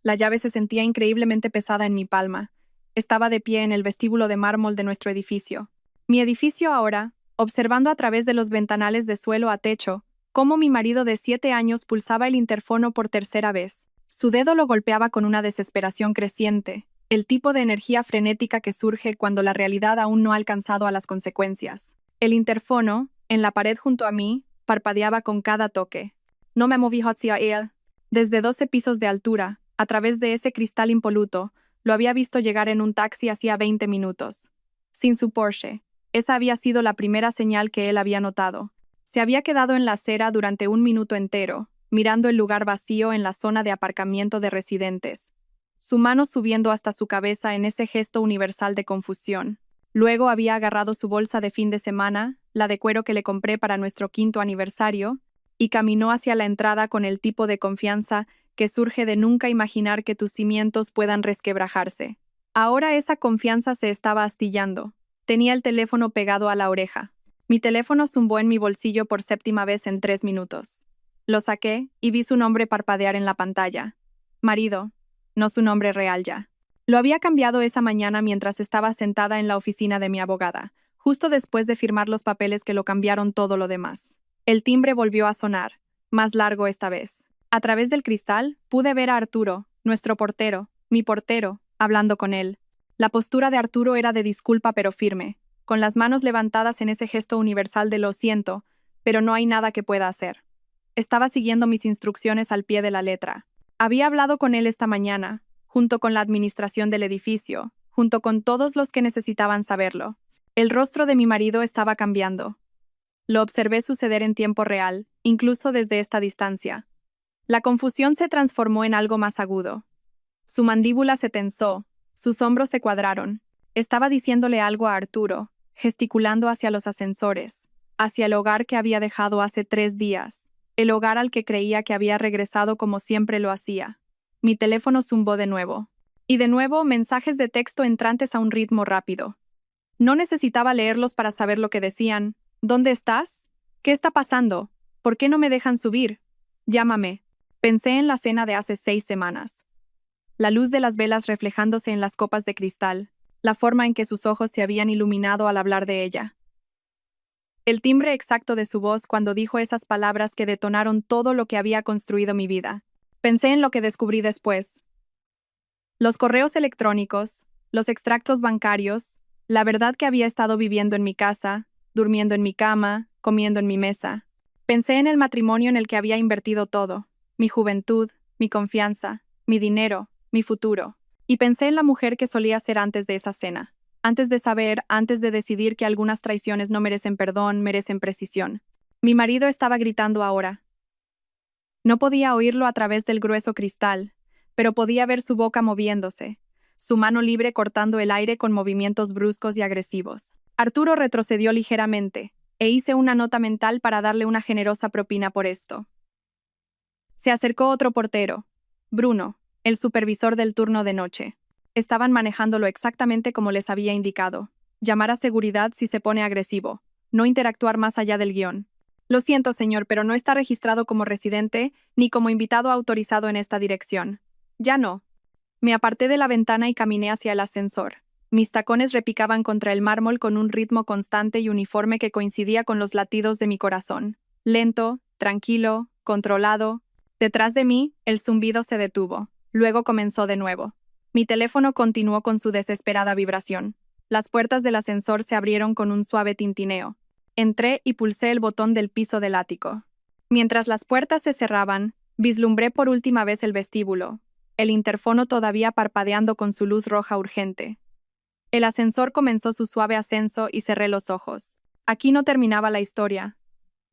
La llave se sentía increíblemente pesada en mi palma. Estaba de pie en el vestíbulo de mármol de nuestro edificio. Mi edificio ahora, observando a través de los ventanales de suelo a techo, cómo mi marido de 7 años pulsaba el interfono por tercera vez. Su dedo lo golpeaba con una desesperación creciente, el tipo de energía frenética que surge cuando la realidad aún no ha alcanzado a las consecuencias. El interfono, en la pared junto a mí, parpadeaba con cada toque. No me moví hacia él. Desde 12 pisos de altura, a través de ese cristal impoluto, lo había visto llegar en un taxi hacía 20 minutos. Sin su Porsche. Esa había sido la primera señal que él había notado. Se había quedado en la acera durante 1 minuto entero, mirando el lugar vacío en la zona de aparcamiento de residentes, su mano subiendo hasta su cabeza en ese gesto universal de confusión. Luego había agarrado su bolsa de fin de semana, la de cuero que le compré para nuestro 5º aniversario, y caminó hacia la entrada con el tipo de confianza que surge de nunca imaginar que tus cimientos puedan resquebrajarse. Ahora esa confianza se estaba astillando. Tenía el teléfono pegado a la oreja. Mi teléfono zumbó en mi bolsillo por 7ª vez en 3 minutos. Lo saqué y vi su nombre parpadear en la pantalla. Marido, no su nombre real ya. Lo había cambiado esa mañana mientras estaba sentada en la oficina de mi abogada, justo después de firmar los papeles que lo cambiaron todo lo demás. El timbre volvió a sonar, más largo esta vez. A través del cristal pude ver a Arturo, nuestro portero, mi portero, hablando con él. La postura de Arturo era de disculpa pero firme, con las manos levantadas en ese gesto universal de lo siento, pero no hay nada que pueda hacer. Estaba siguiendo mis instrucciones al pie de la letra. Había hablado con él esta mañana, junto con la administración del edificio, junto con todos los que necesitaban saberlo. El rostro de mi marido estaba cambiando. Lo observé suceder en tiempo real, incluso desde esta distancia. La confusión se transformó en algo más agudo. Su mandíbula se tensó, sus hombros se cuadraron. Estaba diciéndole algo a Arturo, gesticulando hacia los ascensores, hacia el hogar que había dejado hace 3 días, el hogar al que creía que había regresado como siempre lo hacía. Mi teléfono zumbó de nuevo. Y de nuevo mensajes de texto entrantes a un ritmo rápido. No necesitaba leerlos para saber lo que decían. ¿Dónde estás? ¿Qué está pasando? ¿Por qué no me dejan subir? Llámame. Pensé en la cena de hace 6 semanas. La luz de las velas reflejándose en las copas de cristal, la forma en que sus ojos se habían iluminado al hablar de ella. El timbre exacto de su voz cuando dijo esas palabras que detonaron todo lo que había construido mi vida. Pensé en lo que descubrí después. Los correos electrónicos, los extractos bancarios, la verdad que había estado viviendo en mi casa, durmiendo en mi cama, comiendo en mi mesa. Pensé en el matrimonio en el que había invertido todo, mi juventud, mi confianza, mi dinero, mi futuro. Y pensé en la mujer que solía ser antes de esa cena. Antes de saber, antes de decidir que algunas traiciones no merecen perdón, merecen precisión. Mi marido estaba gritando ahora. No podía oírlo a través del grueso cristal, pero podía ver su boca moviéndose, su mano libre cortando el aire con movimientos bruscos y agresivos. Arturo retrocedió ligeramente, e hice una nota mental para darle una generosa propina por esto. Se acercó otro portero, Bruno, el supervisor del turno de noche. Estaban manejándolo exactamente como les había indicado. Llamar a seguridad si se pone agresivo. No interactuar más allá del guión. Lo siento, señor, pero no está registrado como residente ni como invitado autorizado en esta dirección. Ya no. Me aparté de la ventana y caminé hacia el ascensor. Mis tacones repicaban contra el mármol con un ritmo constante y uniforme que coincidía con los latidos de mi corazón. Lento, tranquilo, controlado. Detrás de mí, el zumbido se detuvo. Luego comenzó de nuevo. Mi teléfono continuó con su desesperada vibración. Las puertas del ascensor se abrieron con un suave tintineo. Entré y pulsé el botón del piso del ático. Mientras las puertas se cerraban, vislumbré por última vez el vestíbulo, el interfono todavía parpadeando con su luz roja urgente. El ascensor comenzó su suave ascenso y cerré los ojos. Aquí no terminaba la historia.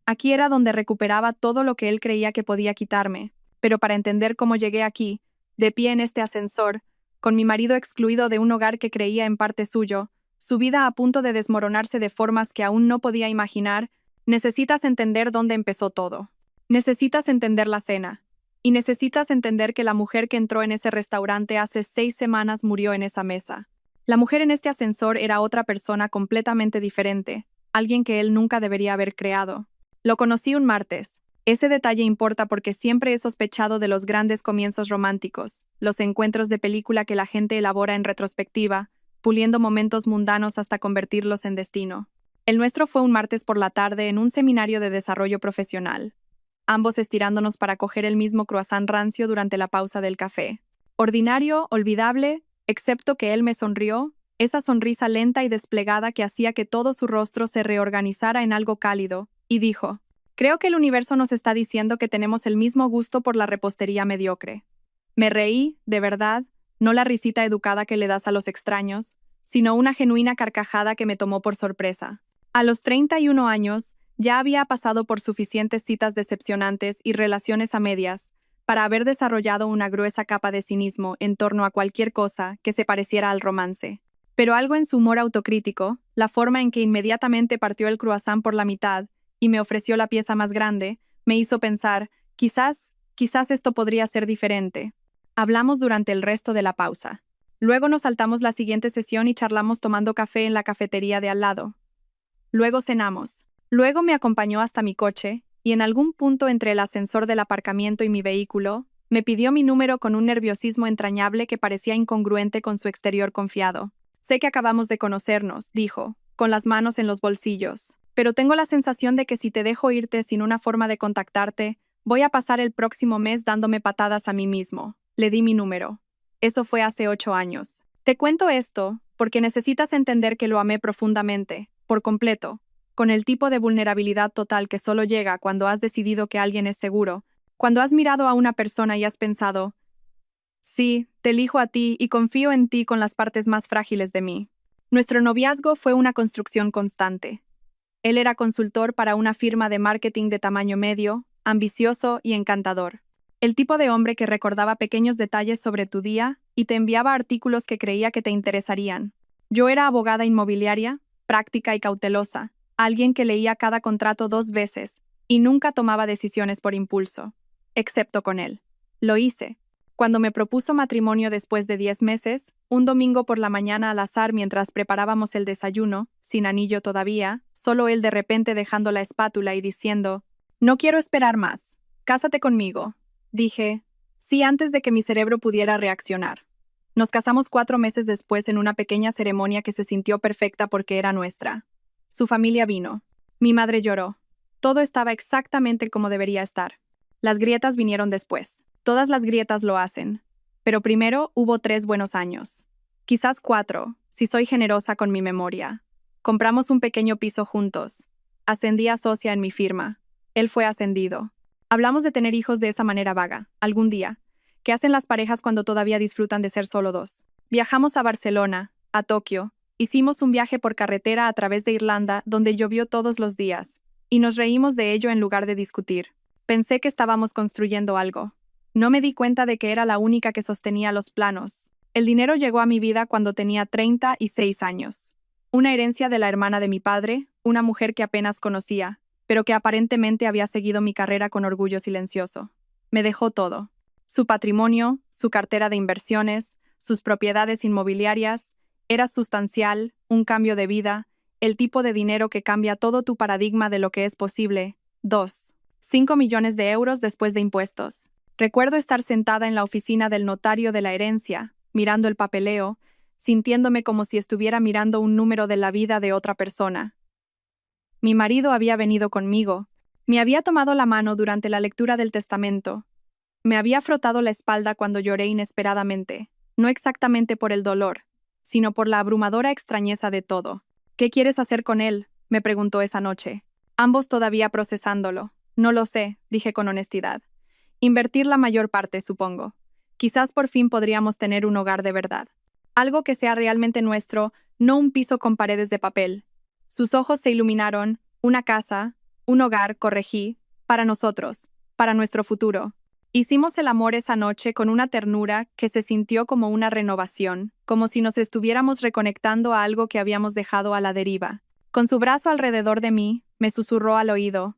Aquí era donde recuperaba todo lo que él creía que podía quitarme, pero para entender cómo llegué aquí, de pie en este ascensor, con mi marido excluido de un hogar que creía en parte suyo, su vida a punto de desmoronarse de formas que aún no podía imaginar, necesitas entender dónde empezó todo. Necesitas entender la cena. Y necesitas entender que la mujer que entró en ese restaurante hace 6 semanas murió en esa mesa. La mujer en este ascensor era otra persona completamente diferente, alguien que él nunca debería haber creado. Lo conocí un martes, Ese detalle importa porque siempre he sospechado de los grandes comienzos románticos, los encuentros de película que la gente elabora en retrospectiva, puliendo momentos mundanos hasta convertirlos en destino. El nuestro fue un martes por la tarde en un seminario de desarrollo profesional, ambos estirándonos para coger el mismo croissant rancio durante la pausa del café. Ordinario, olvidable, excepto que él me sonrió, esa sonrisa lenta y desplegada que hacía que todo su rostro se reorganizara en algo cálido, y dijo: «Creo que el universo nos está diciendo que tenemos el mismo gusto por la repostería mediocre». Me reí, de verdad, no la risita educada que le das a los extraños, sino una genuina carcajada que me tomó por sorpresa. A los 31 años, ya había pasado por suficientes citas decepcionantes y relaciones a medias para haber desarrollado una gruesa capa de cinismo en torno a cualquier cosa que se pareciera al romance. Pero algo en su humor autocrítico, la forma en que inmediatamente partió el croissant por la mitad y me ofreció la pieza más grande, me hizo pensar, quizás esto podría ser diferente. Hablamos durante el resto de la pausa. Luego nos saltamos la siguiente sesión y charlamos tomando café en la cafetería de al lado. Luego cenamos. Luego me acompañó hasta mi coche, y en algún punto entre el ascensor del aparcamiento y mi vehículo, me pidió mi número con un nerviosismo entrañable que parecía incongruente con su exterior confiado. «Sé que acabamos de conocernos», dijo, con las manos en los bolsillos, «pero tengo la sensación de que si te dejo irte sin una forma de contactarte, voy a pasar el próximo mes dándome patadas a mí mismo». Le di mi número. Eso fue hace 8 años. Te cuento esto porque necesitas entender que lo amé profundamente, por completo, con el tipo de vulnerabilidad total que solo llega cuando has decidido que alguien es seguro, cuando has mirado a una persona y has pensado: «Sí, te elijo a ti y confío en ti con las partes más frágiles de mí». Nuestro noviazgo fue una construcción constante. Él era consultor para una firma de marketing de tamaño medio, ambicioso y encantador. El tipo de hombre que recordaba pequeños detalles sobre tu día y te enviaba artículos que creía que te interesarían. Yo era abogada inmobiliaria, práctica y cautelosa, alguien que leía cada contrato 2 veces y nunca tomaba decisiones por impulso, excepto con él. Lo hice. Cuando me propuso matrimonio después de 10 meses, un domingo por la mañana al azar mientras preparábamos el desayuno, sin anillo todavía, solo él de repente dejando la espátula y diciendo: «No quiero esperar más. Cásate conmigo». Dije sí antes de que mi cerebro pudiera reaccionar. Nos casamos 4 meses después en una pequeña ceremonia que se sintió perfecta porque era nuestra. Su familia vino. Mi madre lloró. Todo estaba exactamente como debería estar. Las grietas vinieron después. Todas las grietas lo hacen. Pero primero hubo 3 buenos años. Quizás 4, si soy generosa con mi memoria. Compramos un pequeño piso juntos. Ascendí a socia en mi firma. Él fue ascendido. Hablamos de tener hijos de esa manera vaga, algún día, que hacen las parejas cuando todavía disfrutan de ser solo 2. Viajamos a Barcelona, a Tokio, hicimos un viaje por carretera a través de Irlanda donde llovió todos los días, y nos reímos de ello en lugar de discutir. Pensé que estábamos construyendo algo. No me di cuenta de que era la única que sostenía los planos. El dinero llegó a mi vida cuando tenía 36 años. Una herencia de la hermana de mi padre, una mujer que apenas conocía, pero que aparentemente había seguido mi carrera con orgullo silencioso. Me dejó todo. Su patrimonio, su cartera de inversiones, sus propiedades inmobiliarias, era sustancial, un cambio de vida, el tipo de dinero que cambia todo tu paradigma de lo que es posible. 2. 5 millones de euros después de impuestos. Recuerdo estar sentada en la oficina del notario de la herencia, mirando el papeleo, sintiéndome como si estuviera mirando un número de la vida de otra persona. Mi marido había venido conmigo, me había tomado la mano durante la lectura del testamento, me había frotado la espalda cuando lloré inesperadamente, no exactamente por el dolor, sino por la abrumadora extrañeza de todo. «¿Qué quieres hacer con él?», me preguntó esa noche. Ambos todavía procesándolo. «No lo sé», dije con honestidad. «Invertir la mayor parte, supongo. Quizás por fin podríamos tener un hogar de verdad. Algo que sea realmente nuestro, no un piso con paredes de papel». Sus ojos se iluminaron. «Una casa, un hogar», corregí, «para nosotros, para nuestro futuro». Hicimos el amor esa noche con una ternura que se sintió como una renovación, como si nos estuviéramos reconectando a algo que habíamos dejado a la deriva. Con su brazo alrededor de mí, me susurró al oído: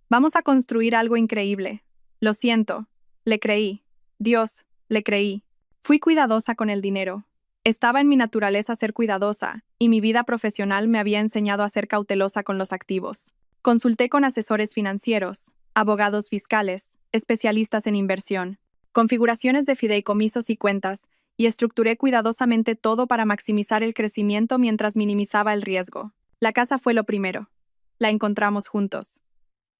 «Vamos a construir algo increíble». Lo siento. Le creí. Dios, le creí. Fui cuidadosa con el dinero. Estaba en mi naturaleza ser cuidadosa, y mi vida profesional me había enseñado a ser cautelosa con los activos. Consulté con asesores financieros, abogados fiscales, especialistas en inversión, configuraciones de fideicomisos y cuentas, y estructuré cuidadosamente todo para maximizar el crecimiento mientras minimizaba el riesgo. La casa fue lo primero. La encontramos juntos.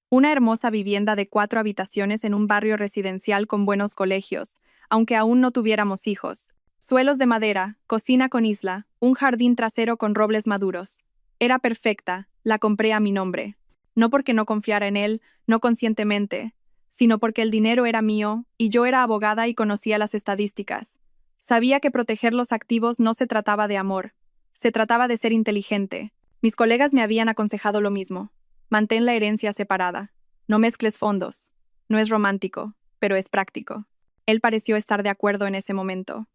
Una hermosa vivienda de 4 habitaciones en un barrio residencial con buenos colegios, aunque aún no tuviéramos hijos. Suelos de madera, cocina con isla, un jardín trasero con robles maduros. Era perfecta, la compré a mi nombre. No porque no confiara en él, no conscientemente, sino porque el dinero era mío y yo era abogada y conocía las estadísticas. Sabía que proteger los activos no se trataba de amor, se trataba de ser inteligente. Mis colegas me habían aconsejado lo mismo. Mantén la herencia separada. No mezcles fondos. No es romántico, pero es práctico. Él pareció estar de acuerdo en ese momento.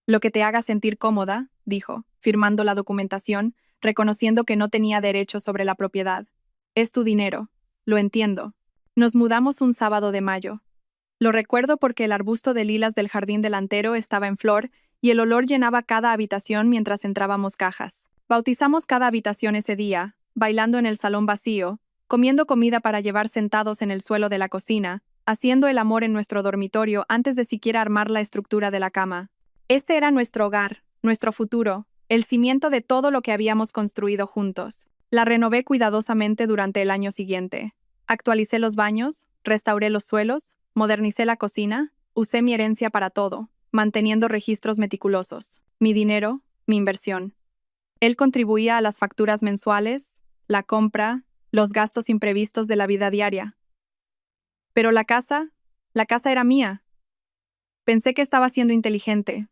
Lo que te haga sentir cómoda, dijo, firmando la documentación, reconociendo que no tenía derecho sobre la propiedad. Es tu dinero. Lo entiendo. Nos mudamos un sábado de mayo. Lo recuerdo porque el arbusto de lilas del jardín delantero estaba en flor y el olor llenaba cada habitación mientras entrábamos cajas. Bautizamos cada habitación ese día, bailando en el salón vacío, comiendo comida para llevar sentados en el suelo de la cocina, haciendo el amor en nuestro dormitorio antes de siquiera armar la estructura de la cama. Este era nuestro hogar, nuestro futuro, el cimiento de todo lo que habíamos construido juntos. La renové cuidadosamente durante el año siguiente. Actualicé los baños, restauré los suelos, modernicé la cocina, usé mi herencia para todo, manteniendo registros meticulosos. Mi dinero, mi inversión. Él contribuía a las facturas mensuales, la compra, los gastos imprevistos de la vida diaria. Pero la casa era mía. Pensé que estaba siendo inteligente.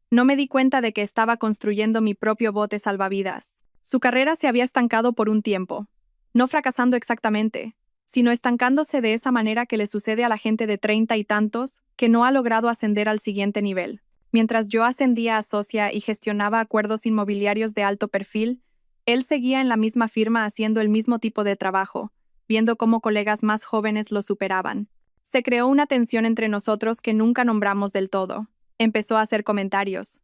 No me di cuenta de que estaba construyendo mi propio bote salvavidas. Su carrera se había estancado por un tiempo, no fracasando exactamente, sino estancándose de esa manera que le sucede a la gente de 30 y tantos que no ha logrado ascender al siguiente nivel. Mientras yo ascendía a socia y gestionaba acuerdos inmobiliarios de alto perfil, él seguía en la misma firma haciendo el mismo tipo de trabajo, viendo cómo colegas más jóvenes lo superaban. Se creó una tensión entre nosotros que nunca nombramos del todo. Empezó a hacer comentarios.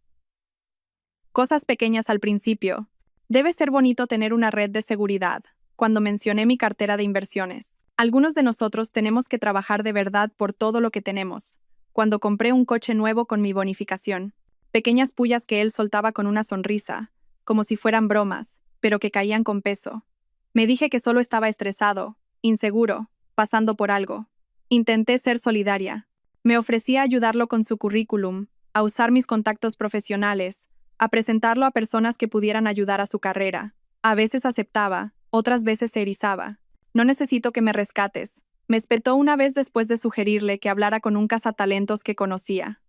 Cosas pequeñas al principio. Debe ser bonito tener una red de seguridad, cuando mencioné mi cartera de inversiones. Algunos de nosotros tenemos que trabajar de verdad por todo lo que tenemos. Cuando compré un coche nuevo con mi bonificación. Pequeñas pullas que él soltaba con una sonrisa, como si fueran bromas, pero que caían con peso. Me dije que solo estaba estresado, inseguro, pasando por algo. Intenté ser solidaria. Me ofrecí a ayudarlo con su currículum, a usar mis contactos profesionales, a presentarlo a personas que pudieran ayudar a su carrera. A veces aceptaba, otras veces se erizaba. No necesito que me rescates. Me espetó una vez después de sugerirle que hablara con un cazatalentos que conocía.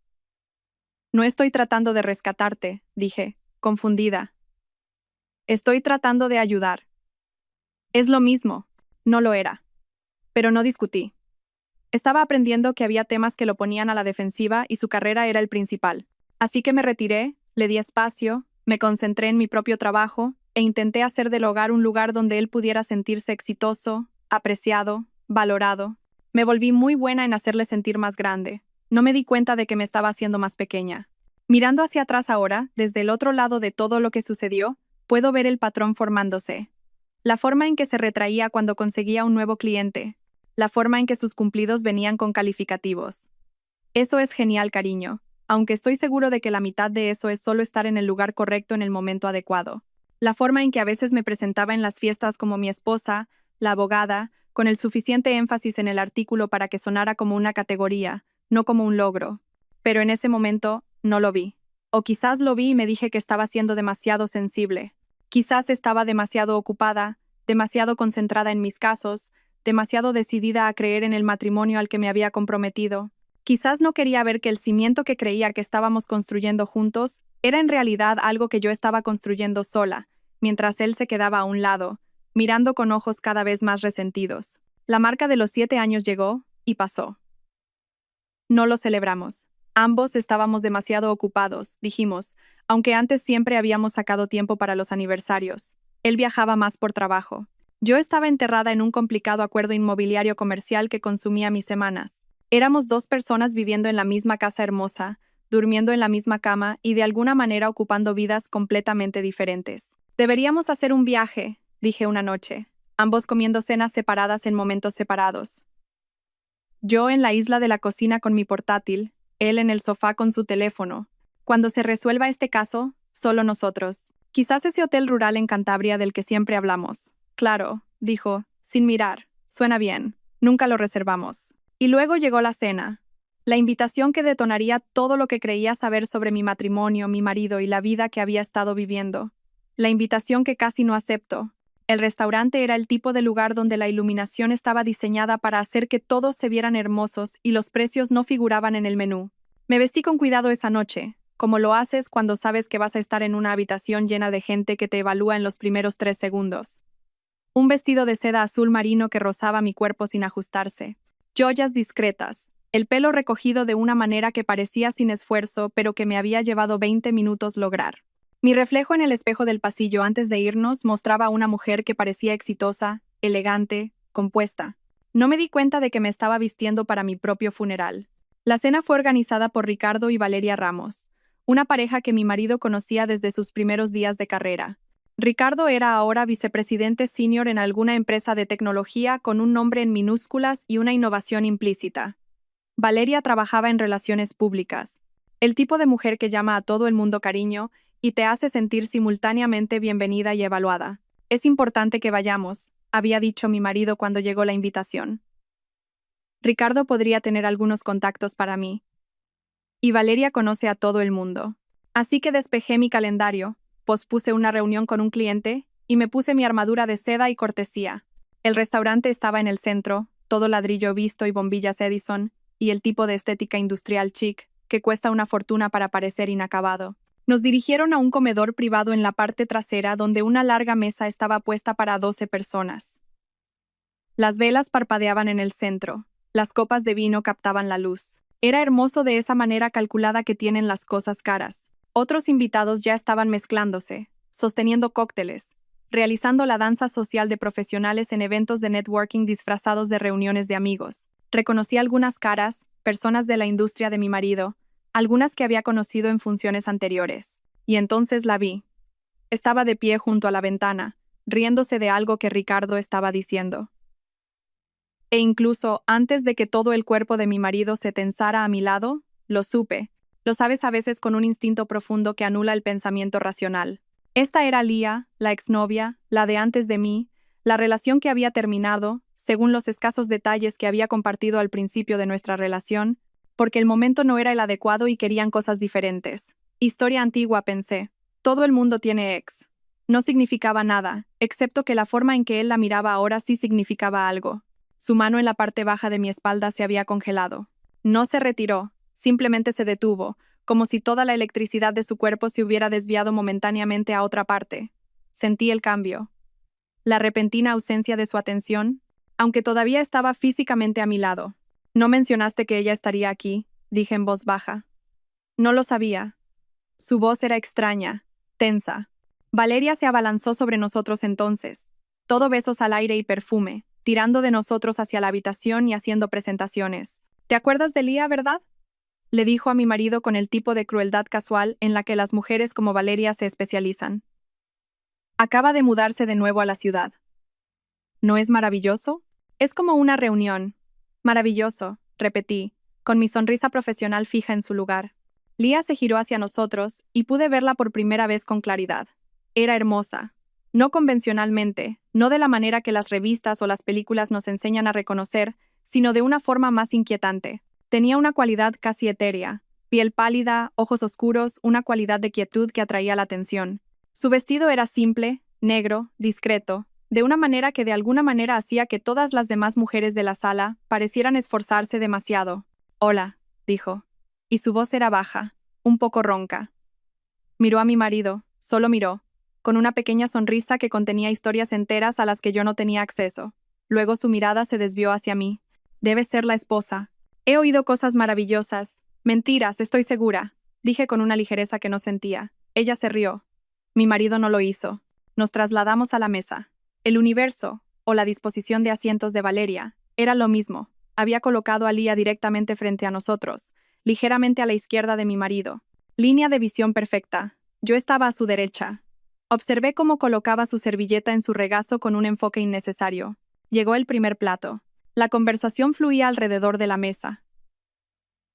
No estoy tratando de rescatarte, dije, confundida. Estoy tratando de ayudar. Es lo mismo. No lo era. Pero no discutí. Estaba aprendiendo que había temas que lo ponían a la defensiva y su carrera era el principal. Así que me retiré, le di espacio, me concentré en mi propio trabajo e intenté hacer del hogar un lugar donde él pudiera sentirse exitoso, apreciado, valorado. Me volví muy buena en hacerle sentir más grande. No me di cuenta de que me estaba haciendo más pequeña. Mirando hacia atrás ahora, desde el otro lado de todo lo que sucedió, puedo ver el patrón formándose. La forma en que se retraía cuando conseguía un nuevo cliente. La forma en que sus cumplidos venían con calificativos. Eso es genial, cariño, aunque estoy seguro de que la mitad de eso es solo estar en el lugar correcto en el momento adecuado. La forma en que a veces me presentaba en las fiestas como mi esposa, la abogada, con el suficiente énfasis en el artículo para que sonara como una categoría, no como un logro. Pero en ese momento, no lo vi. O quizás lo vi y me dije que estaba siendo demasiado sensible. Quizás estaba demasiado ocupada, demasiado concentrada en mis casos, demasiado decidida a creer en el matrimonio al que me había comprometido. Quizás no quería ver que el cimiento que creía que estábamos construyendo juntos era en realidad algo que yo estaba construyendo sola, mientras él se quedaba a un lado, mirando con ojos cada vez más resentidos. La marca de los 7 años llegó y pasó. No lo celebramos. Ambos estábamos demasiado ocupados, dijimos, aunque antes siempre habíamos sacado tiempo para los aniversarios. Él viajaba más por trabajo. Yo estaba enterrada en un complicado acuerdo inmobiliario comercial que consumía mis semanas. Éramos 2 personas viviendo en la misma casa hermosa, durmiendo en la misma cama y de alguna manera ocupando vidas completamente diferentes. Deberíamos hacer un viaje, dije una noche. ambos comiendo cenas separadas en momentos separados. Yo en la isla de la cocina con mi portátil, él en el sofá con su teléfono. Cuando se resuelva este caso, solo nosotros. Quizás ese hotel rural en Cantabria del que siempre hablamos. Claro, dijo, sin mirar. Suena bien. Nunca lo reservamos. Y luego llegó la cena. La invitación que detonaría todo lo que creía saber sobre mi matrimonio, mi marido y la vida que había estado viviendo. La invitación que casi no acepto. El restaurante era el tipo de lugar donde la iluminación estaba diseñada para hacer que todos se vieran hermosos y los precios no figuraban en el menú. Me vestí con cuidado esa noche, como lo haces cuando sabes que vas a estar en una habitación llena de gente que te evalúa en los primeros 3 segundos. Un vestido de seda azul marino que rozaba mi cuerpo sin ajustarse. Joyas discretas. El pelo recogido de una manera que parecía sin esfuerzo, pero que me había llevado 20 minutos lograr. Mi reflejo en el espejo del pasillo antes de irnos mostraba a una mujer que parecía exitosa, elegante, compuesta. No me di cuenta de que me estaba vistiendo para mi propio funeral. La cena fue organizada por Ricardo y Valeria Ramos, una pareja que mi marido conocía desde sus primeros días de carrera. Ricardo era ahora vicepresidente senior en alguna empresa de tecnología con un nombre en minúsculas y una innovación implícita. Valeria trabajaba en relaciones públicas, el tipo de mujer que llama a todo el mundo cariño y te hace sentir simultáneamente bienvenida y evaluada. Es importante que vayamos, había dicho mi marido cuando llegó la invitación. Ricardo podría tener algunos contactos para mí. Y Valeria conoce a todo el mundo. Así que despejé mi calendario, pospuse una reunión con un cliente y me puse mi armadura de seda y cortesía. El restaurante estaba en el centro, todo ladrillo visto y bombillas Edison, y el tipo de estética industrial chic, que cuesta una fortuna para parecer inacabado. Nos dirigieron a un comedor privado en la parte trasera donde una larga mesa estaba puesta para 12 personas. Las velas parpadeaban en el centro, las copas de vino captaban la luz. Era hermoso de esa manera calculada que tienen las cosas caras. Otros invitados ya estaban mezclándose, sosteniendo cócteles, realizando la danza social de profesionales en eventos de networking disfrazados de reuniones de amigos. Reconocí algunas caras, personas de la industria de mi marido, algunas que había conocido en funciones anteriores. Y entonces la vi. Estaba de pie junto a la ventana, riéndose de algo que Ricardo estaba diciendo. E incluso antes de que todo el cuerpo de mi marido se tensara a mi lado, lo supe. Lo sabes a veces con un instinto profundo que anula el pensamiento racional. Esta era Lía, la exnovia, la de antes de mí, la relación que había terminado, según los escasos detalles que había compartido al principio de nuestra relación, porque el momento no era el adecuado y querían cosas diferentes. Historia antigua, pensé. Todo el mundo tiene ex. No significaba nada, excepto que la forma en que él la miraba ahora sí significaba algo. Su mano en la parte baja de mi espalda se había congelado. No se retiró, simplemente se detuvo, como si toda la electricidad de su cuerpo se hubiera desviado momentáneamente a otra parte. Sentí el cambio. La repentina ausencia de su atención, aunque todavía estaba físicamente a mi lado. No mencionaste que ella estaría aquí, dije en voz baja. No lo sabía. Su voz era extraña, tensa. Valeria se abalanzó sobre nosotros entonces, todo besos al aire y perfume, tirando de nosotros hacia la habitación y haciendo presentaciones. ¿Te acuerdas de Lía, verdad? Le dijo a mi marido con el tipo de crueldad casual en la que las mujeres como Valeria se especializan. Acaba de mudarse de nuevo a la ciudad. ¿No es maravilloso? Es como una reunión. Maravilloso, repetí, con mi sonrisa profesional fija en su lugar. Lía se giró hacia nosotros y pude verla por primera vez con claridad. Era hermosa. No convencionalmente, no de la manera que las revistas o las películas nos enseñan a reconocer, sino de una forma más inquietante. Tenía una cualidad casi etérea, piel pálida, ojos oscuros, una cualidad de quietud que atraía la atención. Su vestido era simple, negro, discreto, de una manera que de alguna manera hacía que todas las demás mujeres de la sala parecieran esforzarse demasiado. «Hola», dijo. Y su voz era baja, un poco ronca. Miró a mi marido, solo miró, con una pequeña sonrisa que contenía historias enteras a las que yo no tenía acceso. Luego su mirada se desvió hacia mí. «Debe ser la esposa. He oído cosas maravillosas. Mentiras, estoy segura», dije con una ligereza que no sentía. Ella se rió. Mi marido no lo hizo. Nos trasladamos a la mesa. El universo, o la disposición de asientos de Valeria, era lo mismo. Había colocado a Lía directamente frente a nosotros, ligeramente a la izquierda de mi marido. Línea de visión perfecta. Yo estaba a su derecha. Observé cómo colocaba su servilleta en su regazo con un enfoque innecesario. Llegó el primer plato. La conversación fluía alrededor de la mesa.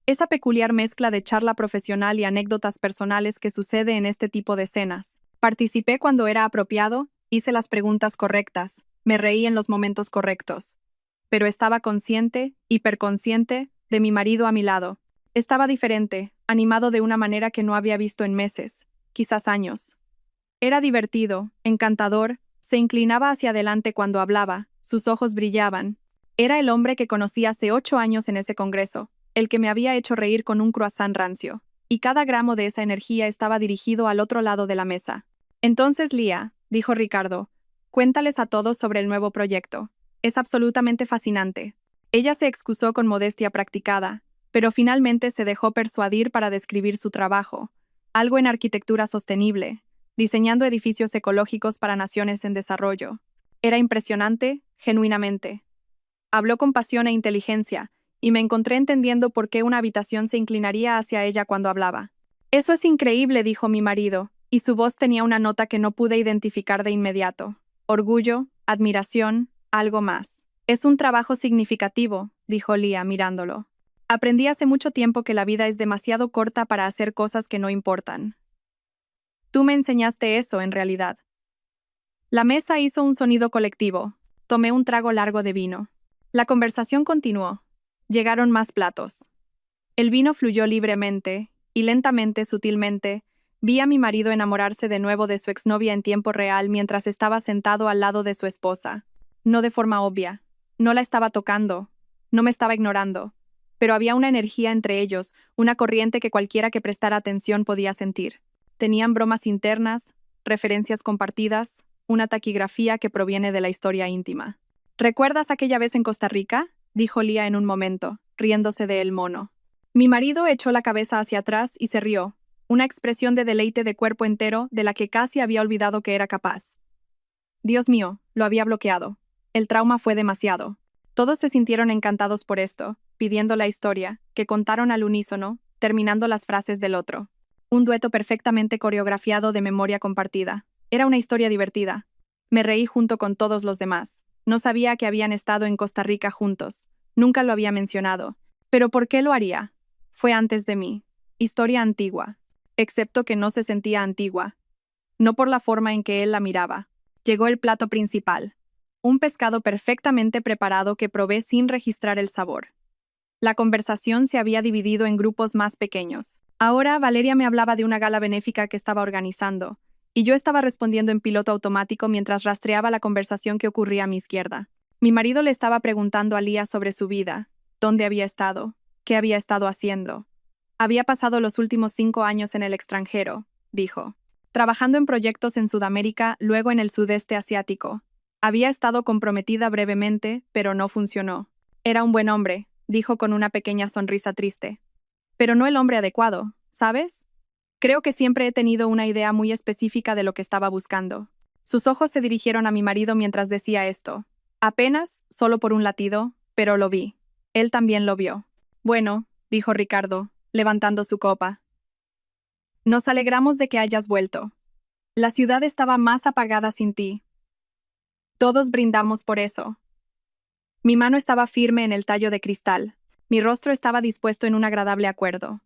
Esa peculiar mezcla de charla profesional y anécdotas personales que sucede en este tipo de cenas. Participé cuando era apropiado, hice las preguntas correctas, me reí en los momentos correctos. Pero estaba consciente, hiperconsciente, de mi marido a mi lado. Estaba diferente, animado de una manera que no había visto en meses, quizás años. Era divertido, encantador, se inclinaba hacia adelante cuando hablaba, sus ojos brillaban. Era el hombre que conocí hace 8 años en ese congreso, el que me había hecho reír con un croissant rancio, y cada gramo de esa energía estaba dirigido al otro lado de la mesa. Entonces, Lía, dijo Ricardo, cuéntales a todos sobre el nuevo proyecto. Es absolutamente fascinante. Ella se excusó con modestia practicada, pero finalmente se dejó persuadir para describir su trabajo, algo en arquitectura sostenible, diseñando edificios ecológicos para naciones en desarrollo. Era impresionante, genuinamente. Habló con pasión e inteligencia, y me encontré entendiendo por qué una habitación se inclinaría hacia ella cuando hablaba. Eso es increíble, dijo mi marido, y su voz tenía una nota que no pude identificar de inmediato. Orgullo, admiración, algo más. Es un trabajo significativo, dijo Lía mirándolo. Aprendí hace mucho tiempo que la vida es demasiado corta para hacer cosas que no importan. Tú me enseñaste eso, en realidad. La mesa hizo un sonido colectivo. Tomé un trago largo de vino. La conversación continuó. Llegaron más platos. El vino fluyó libremente, y lentamente, sutilmente, vi a mi marido enamorarse de nuevo de su exnovia en tiempo real mientras estaba sentado al lado de su esposa. No de forma obvia. No la estaba tocando. No me estaba ignorando. Pero había una energía entre ellos, una corriente que cualquiera que prestara atención podía sentir. Tenían bromas internas, referencias compartidas, una taquigrafía que proviene de la historia íntima. ¿Recuerdas aquella vez en Costa Rica?, dijo Lía en un momento, riéndose de el mono. Mi marido echó la cabeza hacia atrás y se rió, una expresión de deleite de cuerpo entero de la que casi había olvidado que era capaz. Dios mío, lo había bloqueado. El trauma fue demasiado. Todos se sintieron encantados por esto, pidiendo la historia, que contaron al unísono, terminando las frases del otro. Un dueto perfectamente coreografiado de memoria compartida. Era una historia divertida. Me reí junto con todos los demás. No sabía que habían estado en Costa Rica juntos. Nunca lo había mencionado. ¿Pero por qué lo haría? Fue antes de mí. Historia antigua. Excepto que no se sentía antigua. No por la forma en que él la miraba. Llegó el plato principal. Un pescado perfectamente preparado que probé sin registrar el sabor. La conversación se había dividido en grupos más pequeños. Ahora Valeria me hablaba de una gala benéfica que estaba organizando, y yo estaba respondiendo en piloto automático mientras rastreaba la conversación que ocurría a mi izquierda. Mi marido le estaba preguntando a Lía sobre su vida, dónde había estado, qué había estado haciendo. Había pasado los últimos 5 años en el extranjero, dijo, trabajando en proyectos en Sudamérica, luego en el sudeste asiático. Había estado comprometida brevemente, pero no funcionó. Era un buen hombre, dijo con una pequeña sonrisa triste. Pero no el hombre adecuado, ¿sabes? Creo que siempre he tenido una idea muy específica de lo que estaba buscando. Sus ojos se dirigieron a mi marido mientras decía esto. Apenas, solo por un latido, pero lo vi. Él también lo vio. Bueno, dijo Ricardo, levantando su copa. Nos alegramos de que hayas vuelto. La ciudad estaba más apagada sin ti. Todos brindamos por eso. Mi mano estaba firme en el tallo de cristal. Mi rostro estaba dispuesto en un agradable acuerdo.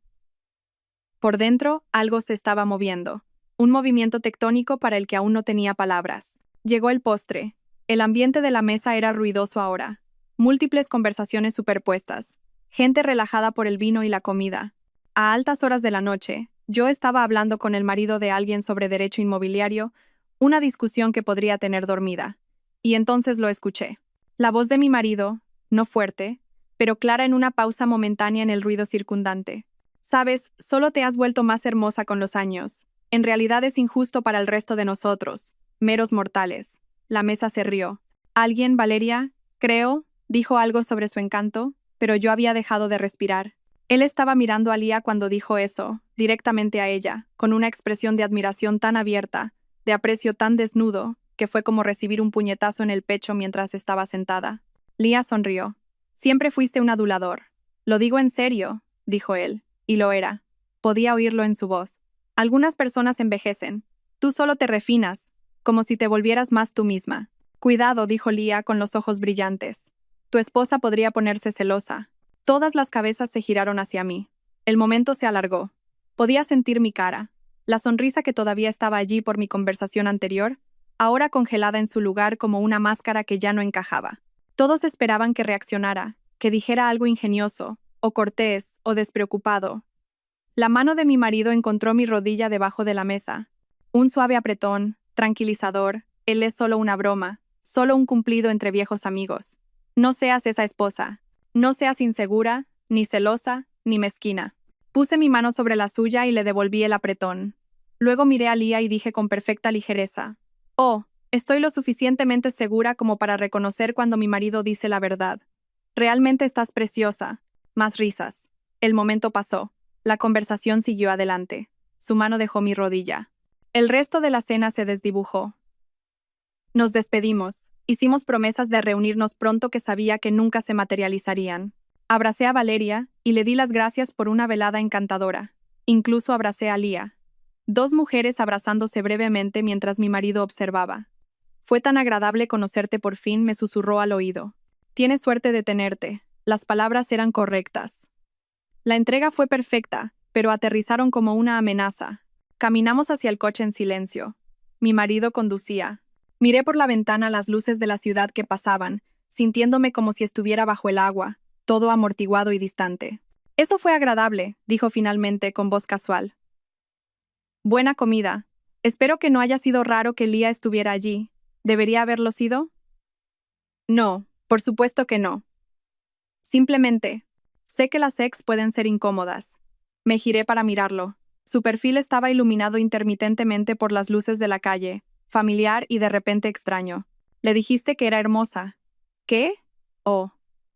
Por dentro, algo se estaba moviendo. Un movimiento tectónico para el que aún no tenía palabras. Llegó el postre. El ambiente de la mesa era ruidoso ahora. Múltiples conversaciones superpuestas. Gente relajada por el vino y la comida. A altas horas de la noche, yo estaba hablando con el marido de alguien sobre derecho inmobiliario, una discusión que podría tener dormida. Y entonces lo escuché. La voz de mi marido, no fuerte, pero clara en una pausa momentánea en el ruido circundante. Sabes, solo te has vuelto más hermosa con los años. En realidad es injusto para el resto de nosotros, meros mortales. La mesa se rió. Alguien, Valeria, creo, dijo algo sobre su encanto, pero yo había dejado de respirar. Él estaba mirando a Lía cuando dijo eso, directamente a ella, con una expresión de admiración tan abierta, de aprecio tan desnudo, que fue como recibir un puñetazo en el pecho mientras estaba sentada. Lía sonrió. Siempre fuiste un adulador. Lo digo en serio, dijo él, y lo era. Podía oírlo en su voz. Algunas personas envejecen, Tú solo te refinas, como si te volvieras más tú misma. Cuidado, dijo Lía con los ojos brillantes. Tu esposa podría ponerse celosa. Todas las cabezas se giraron hacia mí. El momento se alargó. Podía sentir mi cara, la sonrisa que todavía estaba allí por mi conversación anterior, ahora congelada en su lugar como una máscara que ya no encajaba. Todos esperaban que reaccionara, que dijera algo ingenioso, o cortés, o despreocupado. La mano de mi marido encontró mi rodilla debajo de la mesa. Un suave apretón, tranquilizador, él es solo una broma, solo un cumplido entre viejos amigos. No seas esa esposa. No seas insegura, ni celosa, ni mezquina. Puse mi mano sobre la suya y le devolví el apretón. Luego miré a Lía y dije con perfecta ligereza: «Oh, estoy lo suficientemente segura como para reconocer cuando mi marido dice la verdad. Realmente estás preciosa». Más risas. El momento pasó. La conversación siguió adelante. Su mano dejó mi rodilla. El resto de la cena se desdibujó. Nos despedimos. Hicimos promesas de reunirnos pronto que sabía que nunca se materializarían. Abracé a Valeria y le di las gracias por una velada encantadora. Incluso abracé a Lía. Dos mujeres abrazándose brevemente mientras mi marido observaba. Fue tan agradable conocerte por fin, me susurró al oído. Tienes suerte de tenerte. Las palabras eran correctas. La entrega fue perfecta, pero aterrizaron como una amenaza. Caminamos hacia el coche en silencio. Mi marido conducía. Miré por la ventana las luces de la ciudad que pasaban, sintiéndome como si estuviera bajo el agua, todo amortiguado y distante. Eso fue agradable, dijo finalmente con voz casual. Buena comida. Espero que no haya sido raro que Lía estuviera allí. ¿Debería haberlo sido? No, por supuesto que no. Simplemente, sé que las ex pueden ser incómodas. Me giré para mirarlo. Su perfil estaba iluminado intermitentemente por las luces de la calle, familiar y de repente extraño. Le dijiste que era hermosa. ¿Qué? Oh.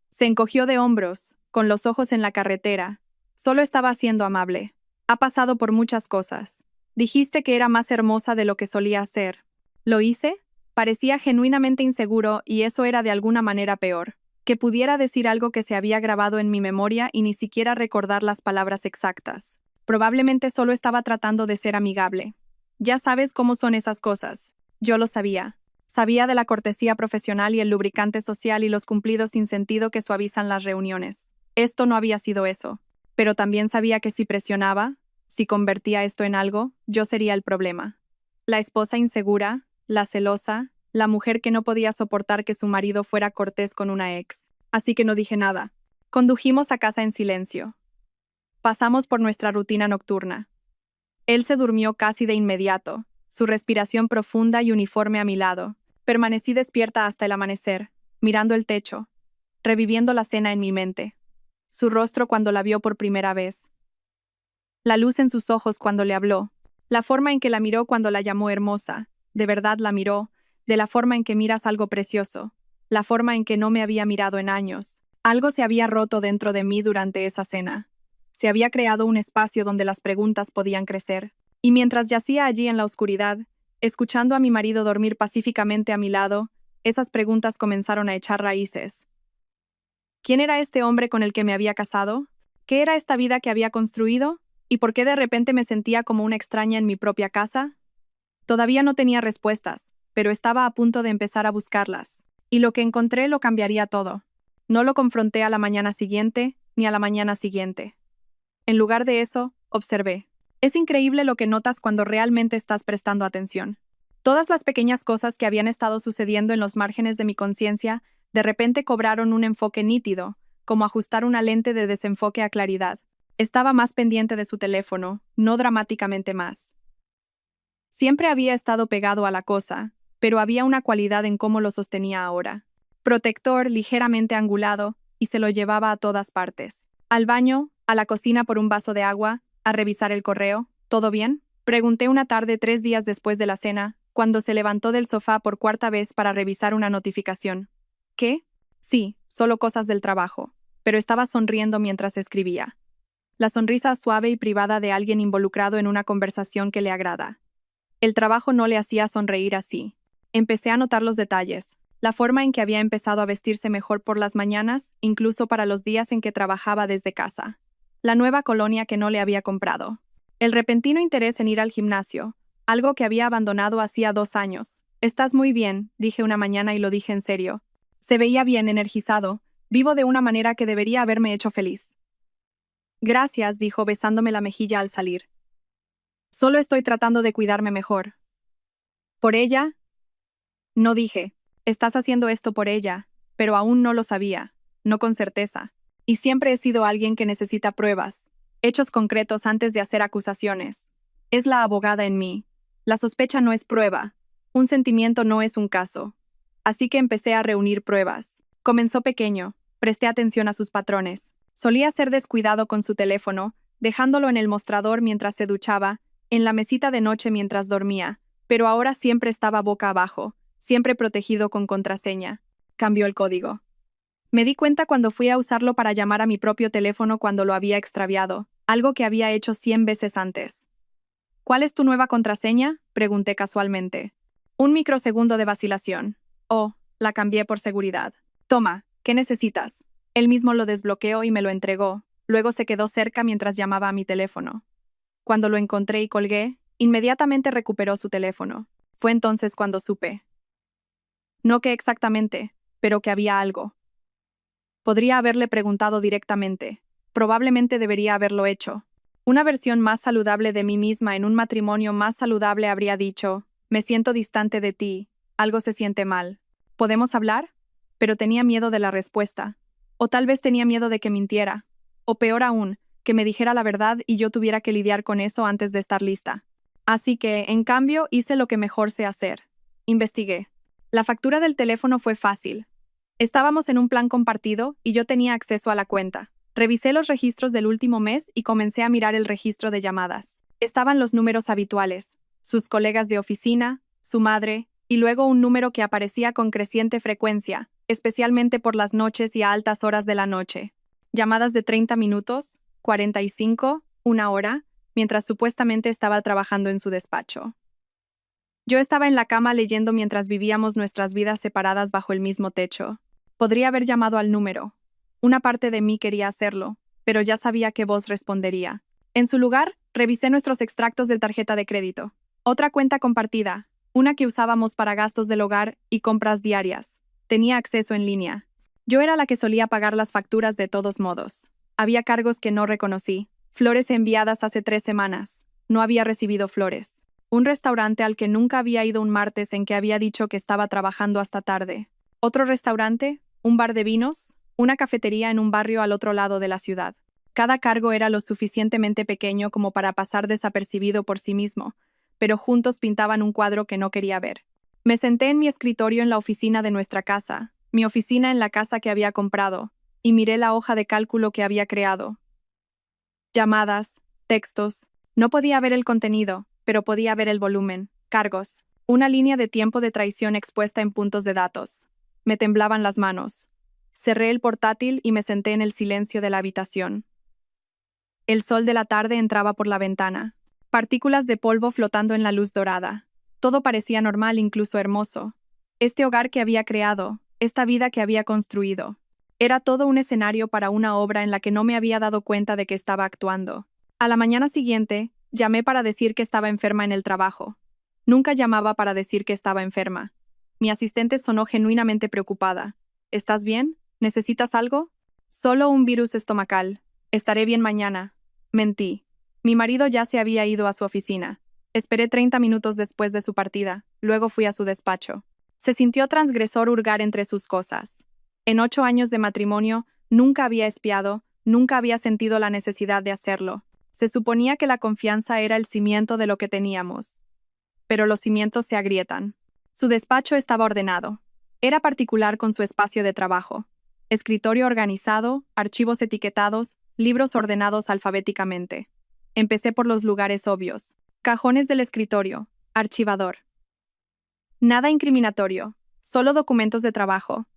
Se encogió de hombros, con los ojos en la carretera. Solo estaba siendo amable. Ha pasado por muchas cosas. Dijiste que era más hermosa de lo que solía ser. ¿Lo hice? Parecía genuinamente inseguro y eso era de alguna manera peor. Que pudiera decir algo que se había grabado en mi memoria y ni siquiera recordar las palabras exactas. Probablemente solo estaba tratando de ser amigable. Ya sabes cómo son esas cosas. Yo lo sabía. Sabía de la cortesía profesional y el lubricante social y los cumplidos sin sentido que suavizan las reuniones. Esto no había sido eso. Pero también sabía que si presionaba, si convertía esto en algo, yo sería el problema. La esposa insegura, la celosa, la mujer que no podía soportar que su marido fuera cortés con una ex. Así que no dije nada. Condujimos a casa en silencio. Pasamos por nuestra rutina nocturna. Él se durmió casi de inmediato, su respiración profunda y uniforme a mi lado. Permanecí despierta hasta el amanecer, mirando el techo, reviviendo la cena en mi mente. Su rostro cuando la vio por primera vez. La luz en sus ojos cuando le habló. La forma en que la miró cuando la llamó hermosa. De verdad la miró, de la forma en que miras algo precioso. La forma en que no me había mirado en años. Algo se había roto dentro de mí durante esa cena. Se había creado un espacio donde las preguntas podían crecer. Y mientras yacía allí en la oscuridad, escuchando a mi marido dormir pacíficamente a mi lado, esas preguntas comenzaron a echar raíces. ¿Quién era este hombre con el que me había casado? ¿Qué era esta vida que había construido? ¿Y por qué de repente me sentía como una extraña en mi propia casa? Todavía no tenía respuestas, pero estaba a punto de empezar a buscarlas. Y lo que encontré lo cambiaría todo. No lo confronté a la mañana siguiente, ni a la mañana siguiente. En lugar de eso, observé. Es increíble lo que notas cuando realmente estás prestando atención. Todas las pequeñas cosas que habían estado sucediendo en los márgenes de mi conciencia de repente cobraron un enfoque nítido, como ajustar una lente de desenfoque a claridad. Estaba más pendiente de su teléfono, no dramáticamente más. Siempre había estado pegado a la cosa, pero había una cualidad en cómo lo sostenía ahora. Protector, ligeramente angulado, y se lo llevaba a todas partes. Al baño, a la cocina por un vaso de agua, a revisar el correo. ¿Todo bien?, pregunté una tarde 3 días después de la cena, cuando se levantó del sofá por cuarta vez para revisar una notificación. ¿Qué? Sí, solo cosas del trabajo, pero estaba sonriendo mientras escribía. La sonrisa suave y privada de alguien involucrado en una conversación que le agrada. El trabajo no le hacía sonreír así. Empecé a notar los detalles, la forma en que había empezado a vestirse mejor por las mañanas, incluso para los días en que trabajaba desde casa. La nueva colonia que no le había comprado. El repentino interés en ir al gimnasio, algo que había abandonado hacía 2 años. Estás muy bien, dije una mañana y lo dije en serio. Se veía bien, energizado, vivo de una manera que debería haberme hecho feliz. Gracias, dijo besándome la mejilla al salir. Solo estoy tratando de cuidarme mejor. ¿Por ella? No dije. Estás haciendo esto por ella, pero aún no lo sabía, no con certeza. Y siempre he sido alguien que necesita pruebas, hechos concretos antes de hacer acusaciones. Es la abogada en mí. La sospecha no es prueba. Un sentimiento no es un caso. Así que empecé a reunir pruebas. Comenzó pequeño, presté atención a sus patrones. Solía ser descuidado con su teléfono, dejándolo en el mostrador mientras se duchaba, en la mesita de noche mientras dormía, pero ahora siempre estaba boca abajo, siempre protegido con contraseña. Cambió el código. Me di cuenta cuando fui a usarlo para llamar a mi propio teléfono cuando lo había extraviado, algo que había hecho 100 veces antes. ¿Cuál es tu nueva contraseña?, pregunté casualmente. Un microsegundo de vacilación. Oh, la cambié por seguridad. Toma, ¿qué necesitas? Él mismo lo desbloqueó y me lo entregó. Luego se quedó cerca mientras llamaba a mi teléfono. Cuando lo encontré y colgué, inmediatamente recuperó su teléfono. Fue entonces cuando supe. No qué exactamente, pero que había algo. Podría haberle preguntado directamente. Probablemente debería haberlo hecho. Una versión más saludable de mí misma en un matrimonio más saludable habría dicho, me siento distante de ti, algo se siente mal. ¿Podemos hablar? Pero tenía miedo de la respuesta. O tal vez tenía miedo de que mintiera. O peor aún, que me dijera la verdad y yo tuviera que lidiar con eso antes de estar lista. Así que, en cambio, hice lo que mejor sé hacer. Investigué. La factura del teléfono fue fácil. Estábamos en un plan compartido y yo tenía acceso a la cuenta. Revisé los registros del último mes y comencé a mirar el registro de llamadas. Estaban los números habituales, sus colegas de oficina, su madre, y luego un número que aparecía con creciente frecuencia, especialmente por las noches y a altas horas de la noche. Llamadas de 30 minutos, 45, 1 hora, mientras supuestamente estaba trabajando en su despacho. Yo estaba en la cama leyendo mientras vivíamos nuestras vidas separadas bajo el mismo techo. Podría haber llamado al número. Una parte de mí quería hacerlo, pero ya sabía qué voz respondería. En su lugar, revisé nuestros extractos de tarjeta de crédito. Otra cuenta compartida, una que usábamos para gastos del hogar y compras diarias. Tenía acceso en línea. Yo era la que solía pagar las facturas de todos modos. Había cargos que no reconocí. Flores enviadas hace 3 semanas. No había recibido flores. Un restaurante al que nunca había ido un martes en que había dicho que estaba trabajando hasta tarde. Otro restaurante, un bar de vinos, una cafetería en un barrio al otro lado de la ciudad. Cada cargo era lo suficientemente pequeño como para pasar desapercibido por sí mismo, pero juntos pintaban un cuadro que no quería ver. Me senté en mi escritorio en la oficina de nuestra casa, mi oficina en la casa que había comprado, y miré la hoja de cálculo que había creado. Llamadas, textos. No podía ver el contenido, pero podía ver el volumen, cargos, una línea de tiempo de traición expuesta en puntos de datos. Me temblaban las manos. Cerré el portátil y me senté en el silencio de la habitación. El sol de la tarde entraba por la ventana. Partículas de polvo flotando en la luz dorada. Todo parecía normal, incluso hermoso. Este hogar que había creado, esta vida que había construido. Era todo un escenario para una obra en la que no me había dado cuenta de que estaba actuando. A la mañana siguiente, llamé para decir que estaba enferma en el trabajo. Nunca llamaba para decir que estaba enferma. Mi asistente sonó genuinamente preocupada. ¿Estás bien? ¿Necesitas algo? Solo un virus estomacal. Estaré bien mañana. Mentí. Mi marido ya se había ido a su oficina. Esperé 30 minutos después de su partida. Luego fui a su despacho. Se sintió transgresor hurgar entre sus cosas. En 8 años de matrimonio, nunca había espiado, nunca había sentido la necesidad de hacerlo. Se suponía que la confianza era el cimiento de lo que teníamos. Pero los cimientos se agrietan. Su despacho estaba ordenado. Era particular con su espacio de trabajo. Escritorio organizado, archivos etiquetados, libros ordenados alfabéticamente. Empecé por los lugares obvios. Cajones del escritorio, archivador. Nada incriminatorio, solo documentos de trabajo.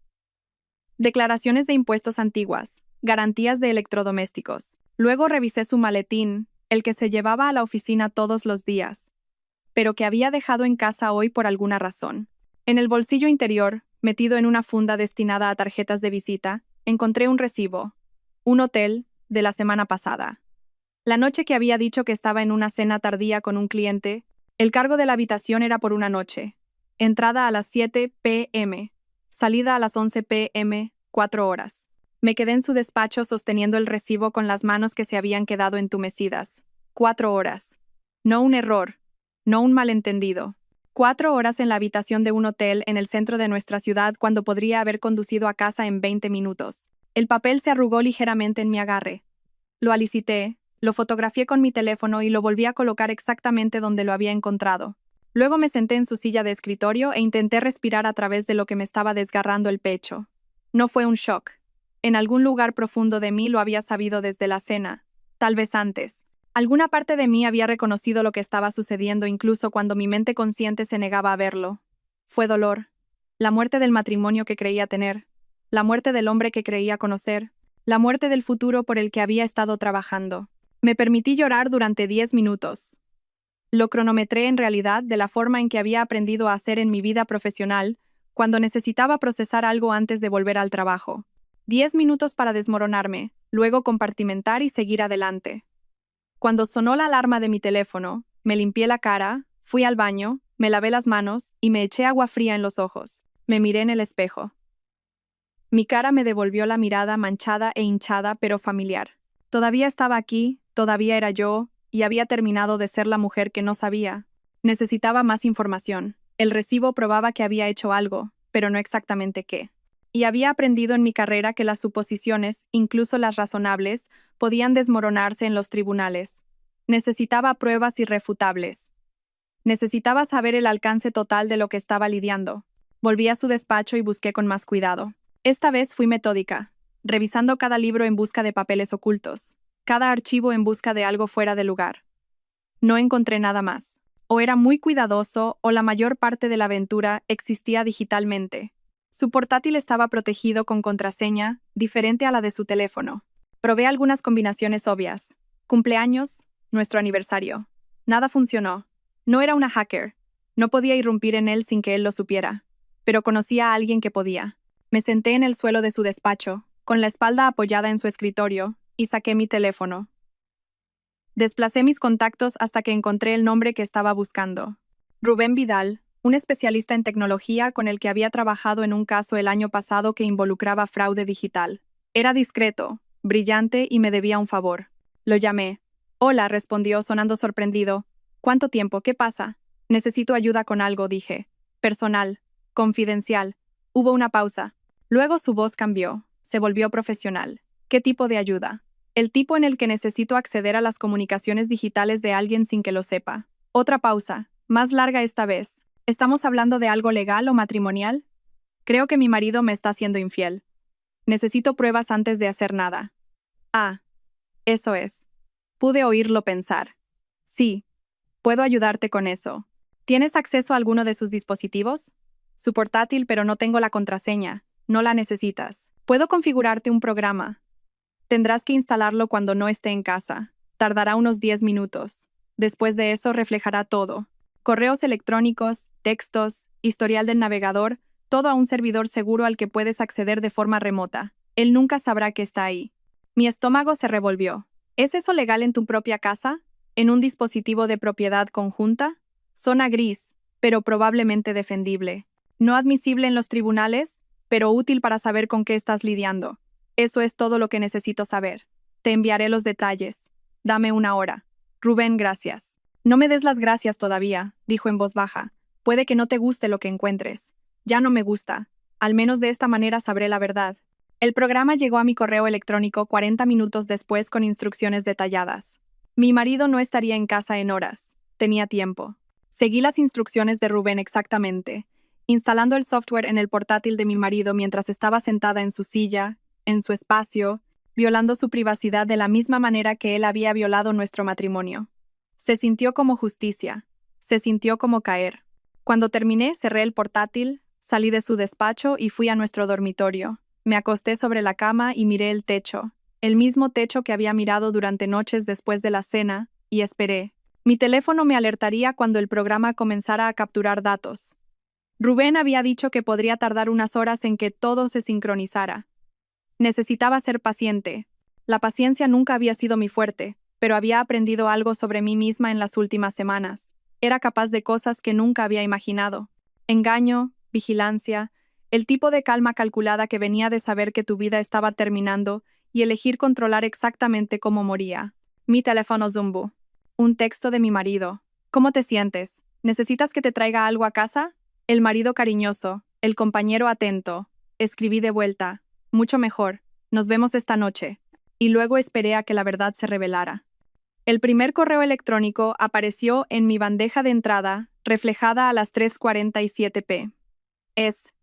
Declaraciones de impuestos antiguas, garantías de electrodomésticos. Luego revisé su maletín, el que se llevaba a la oficina todos los días, pero que había dejado en casa hoy por alguna razón. En el bolsillo interior, metido en una funda destinada a tarjetas de visita, encontré un recibo. Un hotel, de la semana pasada. La noche que había dicho que estaba en una cena tardía con un cliente, El cargo de la habitación era por una noche. Entrada a las 7 p.m. Salida a las 11 p.m., 4 horas. Me quedé en su despacho sosteniendo el recibo con las manos que se habían quedado entumecidas. 4 horas. No un error. No un malentendido. 4 horas en la habitación de un hotel en el centro de nuestra ciudad cuando podría haber conducido a casa en 20 minutos. El papel se arrugó ligeramente en mi agarre. Lo alicité, lo fotografié con mi teléfono y lo volví a colocar exactamente donde lo había encontrado. Luego me senté en su silla de escritorio e intenté respirar a través de lo que me estaba desgarrando el pecho. No fue un shock. En algún lugar profundo de mí lo había sabido desde la cena, tal vez antes. Alguna parte de mí había reconocido lo que estaba sucediendo incluso cuando mi mente consciente se negaba a verlo. Fue dolor. La muerte del matrimonio que creía tener. La muerte del hombre que creía conocer. La muerte del futuro por el que había estado trabajando. Me permití llorar durante 10 minutos. Lo cronometré en realidad de la forma en que había aprendido a hacer en mi vida profesional cuando necesitaba procesar algo antes de volver al trabajo. 10 minutos para desmoronarme, luego compartimentar y seguir adelante. Cuando sonó la alarma de mi teléfono, me limpié la cara, fui al baño, me lavé las manos y me eché agua fría en los ojos. Me miré en el espejo. Mi cara me devolvió la mirada manchada e hinchada pero familiar. Todavía estaba aquí, todavía era yo, y había terminado de ser la mujer que no sabía. Necesitaba más información. El recibo probaba que había hecho algo, pero no exactamente qué. Y había aprendido en mi carrera que las suposiciones, incluso las razonables, podían desmoronarse en los tribunales. Necesitaba pruebas irrefutables. Necesitaba saber el alcance total de lo que estaba lidiando. Volví a su despacho y busqué con más cuidado. Esta vez fui metódica, revisando cada libro en busca de papeles ocultos, cada archivo en busca de algo fuera de lugar. No encontré nada más. O era muy cuidadoso o la mayor parte de la aventura existía digitalmente. Su portátil estaba protegido con contraseña, diferente a la de su teléfono. Probé algunas combinaciones obvias. Cumpleaños, nuestro aniversario. Nada funcionó. No era una hacker. No podía irrumpir en él sin que él lo supiera. Pero conocía a alguien que podía. Me senté en el suelo de su despacho, con la espalda apoyada en su escritorio, y saqué mi teléfono. Desplacé mis contactos hasta que encontré el nombre que estaba buscando. Rubén Vidal, un especialista en tecnología con el que había trabajado en un caso el año pasado que involucraba fraude digital. Era discreto, brillante y me debía un favor. Lo llamé. Hola, respondió sonando sorprendido. ¿Cuánto tiempo? ¿Qué pasa? Necesito ayuda con algo, dije. Personal. Confidencial. Hubo una pausa. Luego su voz cambió. Se volvió profesional. ¿Qué tipo de ayuda? El tipo en el que necesito acceder a las comunicaciones digitales de alguien sin que lo sepa. Otra pausa. Más larga esta vez. ¿Estamos hablando de algo legal o matrimonial? Creo que mi marido me está siendo infiel. Necesito pruebas antes de hacer nada. Ah, eso es. Pude oírlo pensar. Sí, puedo ayudarte con eso. ¿Tienes acceso a alguno de sus dispositivos? Su portátil, pero no tengo la contraseña. No la necesitas. Puedo configurarte un programa. Tendrás que instalarlo cuando no esté en casa. Tardará unos 10 minutos. Después de eso reflejará todo. Correos electrónicos, textos, historial del navegador, todo a un servidor seguro al que puedes acceder de forma remota. Él nunca sabrá que está ahí. Mi estómago se revolvió. ¿Es eso legal en tu propia casa? ¿En un dispositivo de propiedad conjunta? Zona gris, pero probablemente defendible. No admisible en los tribunales, pero útil para saber con qué estás lidiando. Eso es todo lo que necesito saber. Te enviaré los detalles. Dame una hora. Rubén, gracias. No me des las gracias todavía, dijo en voz baja. Puede que no te guste lo que encuentres. Ya no me gusta. Al menos de esta manera sabré la verdad. El programa llegó a mi correo electrónico 40 minutos después con instrucciones detalladas. Mi marido no estaría en casa en horas. Tenía tiempo. Seguí las instrucciones de Rubén exactamente, instalando el software en el portátil de mi marido mientras estaba sentada en su silla, en su espacio, violando su privacidad de la misma manera que él había violado nuestro matrimonio. Se sintió como justicia. Se sintió como caer. Cuando terminé, cerré el portátil, salí de su despacho y fui a nuestro dormitorio. Me acosté sobre la cama y miré el techo, el mismo techo que había mirado durante noches después de la cena, y esperé. Mi teléfono me alertaría cuando el programa comenzara a capturar datos. Rubén había dicho que podría tardar unas horas en que todo se sincronizara. Necesitaba ser paciente. La paciencia nunca había sido mi fuerte, pero había aprendido algo sobre mí misma en las últimas semanas. Era capaz de cosas que nunca había imaginado. Engaño, vigilancia, el tipo de calma calculada que venía de saber que tu vida estaba terminando y elegir controlar exactamente cómo moría. Mi teléfono Zumbu. Un texto de mi marido. ¿Cómo te sientes? ¿Necesitas que te traiga algo a casa? El marido cariñoso, el compañero atento. Escribí de vuelta. Mucho mejor. Nos vemos esta noche. Y luego esperé a que la verdad se revelara. El primer correo electrónico apareció en mi bandeja de entrada, reflejada a las 3:47 p.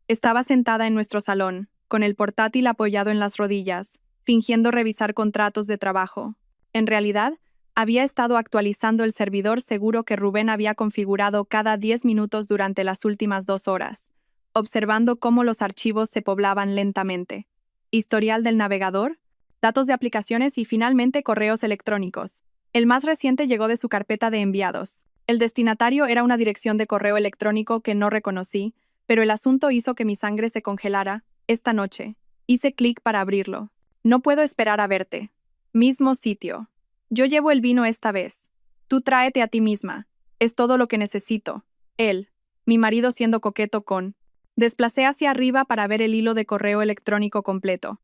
Estaba sentada en nuestro salón, con el portátil apoyado en las rodillas, fingiendo revisar contratos de trabajo. En realidad, había estado actualizando el servidor seguro que Rubén había configurado cada 10 minutos durante las últimas 2 horas, observando cómo los archivos se poblaban lentamente. Historial del navegador, datos de aplicaciones y finalmente correos electrónicos. El más reciente llegó de su carpeta de enviados. El destinatario era una dirección de correo electrónico que no reconocí, pero el asunto hizo que mi sangre se congelara. Esta noche. Hice clic para abrirlo. No puedo esperar a verte. Mismo sitio. Yo llevo el vino esta vez. Tú tráete a ti misma. Es todo lo que necesito. Él, mi marido siendo coqueto con. Desplacé hacia arriba para ver el hilo de correo electrónico completo.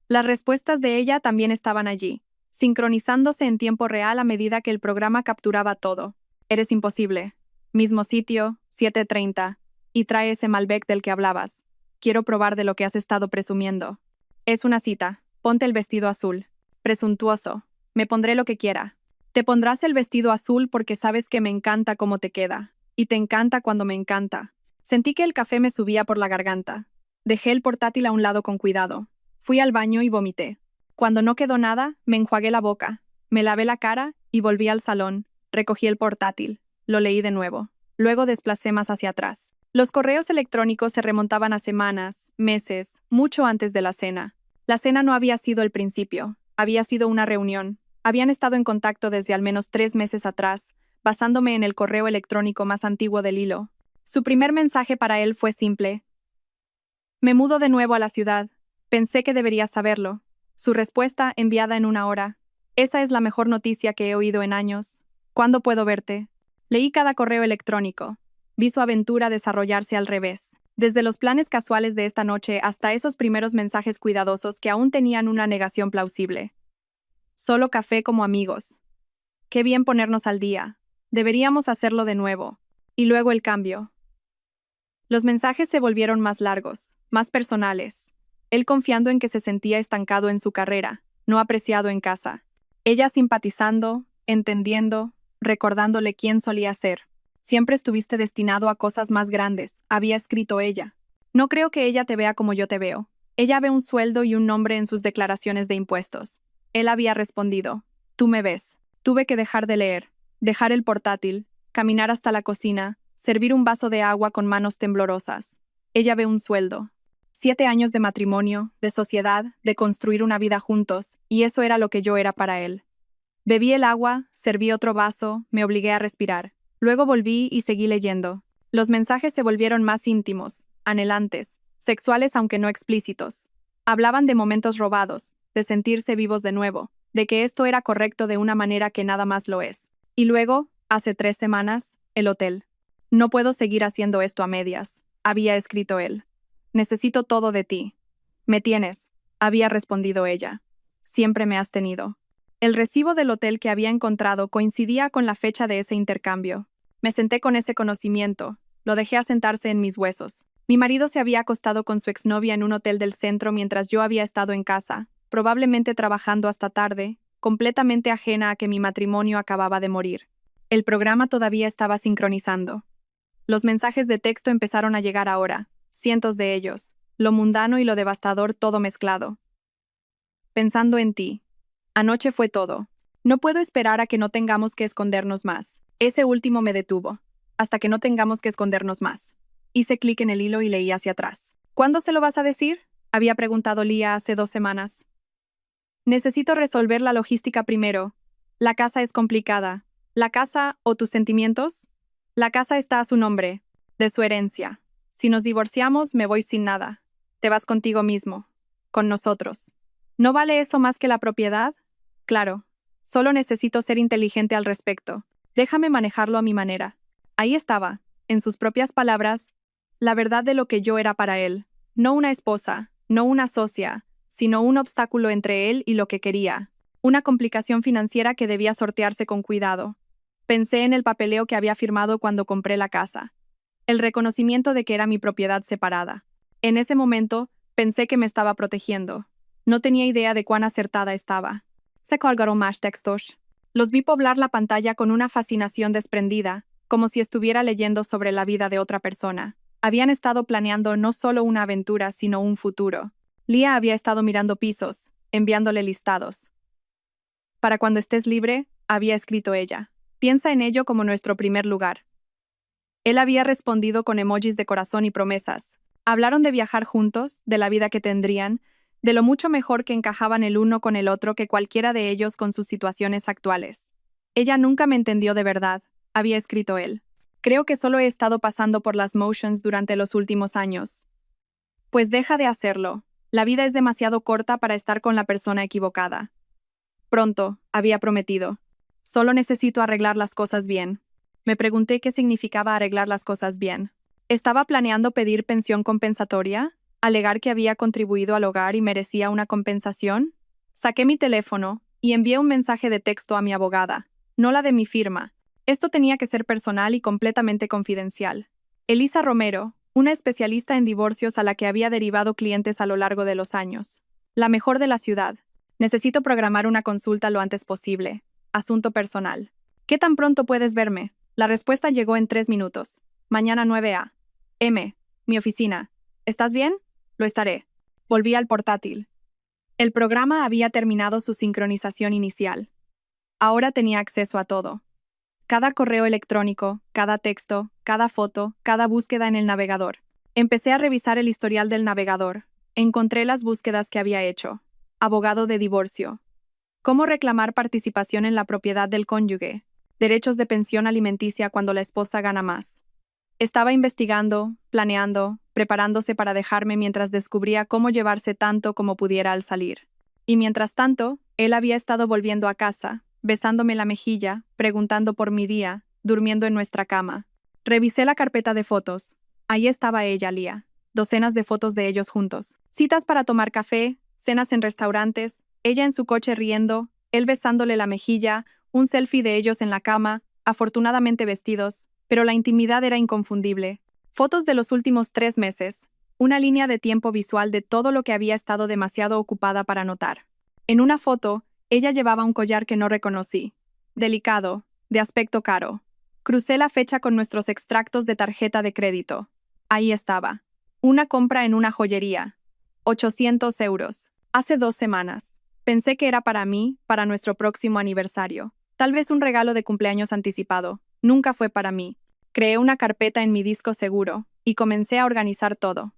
Las respuestas de ella también estaban allí, sincronizándose en tiempo real a medida que el programa capturaba todo. Eres imposible. Mismo sitio, 7:30. Y trae ese Malbec del que hablabas. Quiero probar de lo que has estado presumiendo. Es una cita. Ponte el vestido azul. Presuntuoso. Me pondré lo que quiera. Te pondrás el vestido azul porque sabes que me encanta cómo te queda. Y te encanta cuando me encanta. Sentí que el café me subía por la garganta. Dejé el portátil a un lado con cuidado. Fui al baño y vomité. Cuando no quedó nada, me enjuagué la boca. Me lavé la cara y volví al salón. Recogí el portátil. Lo leí de nuevo. Luego desplacé más hacia atrás. Los correos electrónicos se remontaban a semanas, meses, mucho antes de la cena. La cena no había sido el principio. Había sido una reunión. Habían estado en contacto desde al menos 3 meses atrás, basándome en el correo electrónico más antiguo del hilo. Su primer mensaje para él fue simple. Me mudo de nuevo a la ciudad. Pensé que deberías saberlo. Su respuesta, enviada en 1 hora. Esa es la mejor noticia que he oído en años. ¿Cuándo puedo verte? Leí cada correo electrónico. Vi su aventura desarrollarse al revés. Desde los planes casuales de esta noche hasta esos primeros mensajes cuidadosos que aún tenían una negación plausible. Solo café como amigos. Qué bien ponernos al día. Deberíamos hacerlo de nuevo. Y luego el cambio. Los mensajes se volvieron más largos, más personales. Él confiando en que se sentía estancado en su carrera, no apreciado en casa. Ella simpatizando, entendiendo, recordándole quién solía ser. Siempre estuviste destinado a cosas más grandes, había escrito ella. No creo que ella te vea como yo te veo. Ella ve un sueldo y un nombre en sus declaraciones de impuestos. Él había respondido, tú me ves. Tuve que dejar de leer, dejar el portátil, caminar hasta la cocina, servir un vaso de agua con manos temblorosas. Ella ve un sueldo. 7 años de matrimonio, de sociedad, de construir una vida juntos, y eso era lo que yo era para él. Bebí el agua, serví otro vaso, me obligué a respirar. Luego volví y seguí leyendo. Los mensajes se volvieron más íntimos, anhelantes, sexuales aunque no explícitos. Hablaban de momentos robados, de sentirse vivos de nuevo, de que esto era correcto de una manera que nada más lo es. Y luego, hace 3 semanas, el hotel. No puedo seguir haciendo esto a medias, había escrito él. Necesito todo de ti. Me tienes, había respondido ella. Siempre me has tenido. El recibo del hotel que había encontrado coincidía con la fecha de ese intercambio. Me senté con ese conocimiento, lo dejé asentarse en mis huesos. Mi marido se había acostado con su exnovia en un hotel del centro mientras yo había estado en casa, probablemente trabajando hasta tarde, completamente ajena a que mi matrimonio acababa de morir. El programa todavía estaba sincronizando. Los mensajes de texto empezaron a llegar ahora, cientos de ellos, lo mundano y lo devastador todo mezclado. Pensando en ti. Anoche fue todo. No puedo esperar a que no tengamos que escondernos más. Ese último me detuvo. Hasta que no tengamos que escondernos más. Hice clic en el hilo y leí hacia atrás. ¿Cuándo se lo vas a decir? Había preguntado Lía hace 2 semanas. Necesito resolver la logística primero. La casa es complicada. ¿La casa o tus sentimientos? La casa está a su nombre, de su herencia. Si nos divorciamos, me voy sin nada. Te vas contigo mismo. Con nosotros. ¿No vale eso más que la propiedad? Claro. Solo necesito ser inteligente al respecto. Déjame manejarlo a mi manera. Ahí estaba, en sus propias palabras, la verdad de lo que yo era para él. No una esposa, no una socia, sino un obstáculo entre él y lo que quería. Una complicación financiera que debía sortearse con cuidado. Pensé en el papeleo que había firmado cuando compré la casa. El reconocimiento de que era mi propiedad separada. En ese momento, pensé que me estaba protegiendo. No tenía idea de cuán acertada estaba. Se colgaron más textos. Los vi poblar la pantalla con una fascinación desprendida, como si estuviera leyendo sobre la vida de otra persona. Habían estado planeando no solo una aventura, sino un futuro. Lia había estado mirando pisos, enviándole listados. Para cuando estés libre, había escrito ella. Piensa en ello como nuestro primer lugar. Él había respondido con emojis de corazón y promesas. Hablaron de viajar juntos, de la vida que tendrían, de lo mucho mejor que encajaban el uno con el otro que cualquiera de ellos con sus situaciones actuales. Ella nunca me entendió de verdad, había escrito él. Creo que solo he estado pasando por las motions durante los últimos años. Pues deja de hacerlo. La vida es demasiado corta para estar con la persona equivocada. Pronto, había prometido. Solo necesito arreglar las cosas bien. Me pregunté qué significaba arreglar las cosas bien. ¿Estaba planeando pedir pensión compensatoria? ¿Alegar que había contribuido al hogar y merecía una compensación? Saqué mi teléfono y envié un mensaje de texto a mi abogada, no la de mi firma. Esto tenía que ser personal y completamente confidencial. Elisa Romero, una especialista en divorcios a la que había derivado clientes a lo largo de los años. La mejor de la ciudad. Necesito programar una consulta lo antes posible. Asunto personal. ¿Qué tan pronto puedes verme? La respuesta llegó en 3 minutos. Mañana 9 a.m. Mi oficina. ¿Estás bien? Lo estaré. Volví al portátil. El programa había terminado su sincronización inicial. Ahora tenía acceso a todo. Cada correo electrónico, cada texto, cada foto, cada búsqueda en el navegador. Empecé a revisar el historial del navegador. Encontré las búsquedas que había hecho. Abogado de divorcio. ¿Cómo reclamar participación en la propiedad del cónyuge? Derechos de pensión alimenticia cuando la esposa gana más. Estaba investigando, planeando, preparándose para dejarme mientras descubría cómo llevarse tanto como pudiera al salir. Y mientras tanto, él había estado volviendo a casa, besándome la mejilla, preguntando por mi día, durmiendo en nuestra cama. Revisé la carpeta de fotos. Ahí estaba ella, Lia. Docenas de fotos de ellos juntos. Citas para tomar café, cenas en restaurantes, ella en su coche riendo, él besándole la mejilla, un selfie de ellos en la cama, afortunadamente vestidos, pero la intimidad era inconfundible. Fotos de los últimos 3 meses, una línea de tiempo visual de todo lo que había estado demasiado ocupada para notar. En una foto, ella llevaba un collar que no reconocí. Delicado, de aspecto caro. Crucé la fecha con nuestros extractos de tarjeta de crédito. Ahí estaba. Una compra en una joyería. 800 euros. Hace 2 semanas. Pensé que era para mí, para nuestro próximo aniversario. Tal vez un regalo de cumpleaños anticipado. Nunca fue para mí. Creé una carpeta en mi disco seguro y comencé a organizar todo.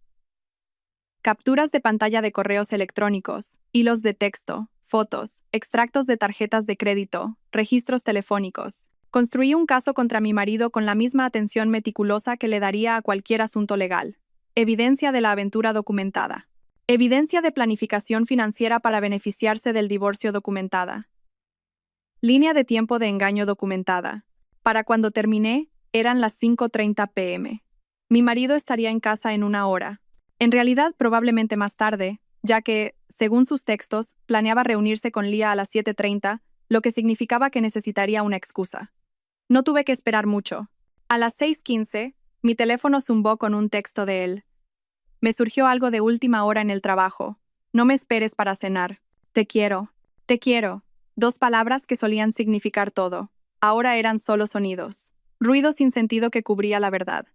Capturas de pantalla de correos electrónicos, hilos de texto, fotos, extractos de tarjetas de crédito, registros telefónicos. Construí un caso contra mi marido con la misma atención meticulosa que le daría a cualquier asunto legal. Evidencia de la aventura documentada. Evidencia de planificación financiera para beneficiarse del divorcio documentada. Línea de tiempo de engaño documentada. Para cuando terminé, eran las 5:30 p.m. Mi marido estaría en casa en 1 hora. En realidad, probablemente más tarde, ya que, según sus textos, planeaba reunirse con Lia a las 7:30, lo que significaba que necesitaría una excusa. No tuve que esperar mucho. A las 6:15, mi teléfono zumbó con un texto de él. Me surgió algo de última hora en el trabajo. No me esperes para cenar. Te quiero. Te quiero. 2 palabras que solían significar todo. Ahora eran solo sonidos. Ruido sin sentido que cubría la verdad.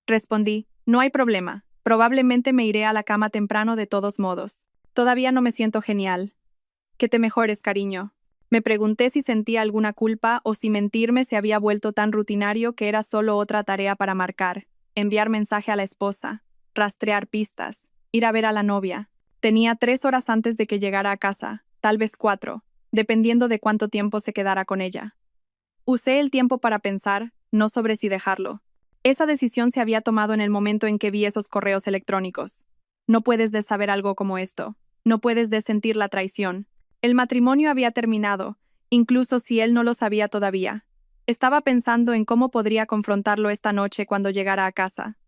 Respondí, no hay problema. Probablemente me iré a la cama temprano de todos modos. Todavía no me siento genial. Que te mejores, cariño. Me pregunté si sentía alguna culpa o si mentirme se había vuelto tan rutinario que era solo otra tarea para marcar, enviar mensaje a la esposa, rastrear pistas, ir a ver a la novia. Tenía 3 horas antes de que llegara a casa, tal vez 4, dependiendo de cuánto tiempo se quedara con ella. Usé el tiempo para pensar, no sobre si dejarlo. Esa decisión se había tomado en el momento en que vi esos correos electrónicos. No puedes saber algo como esto. No puedes sentir la traición. El matrimonio había terminado, incluso si él no lo sabía todavía. Estaba pensando en cómo podría confrontarlo esta noche cuando llegara a casa.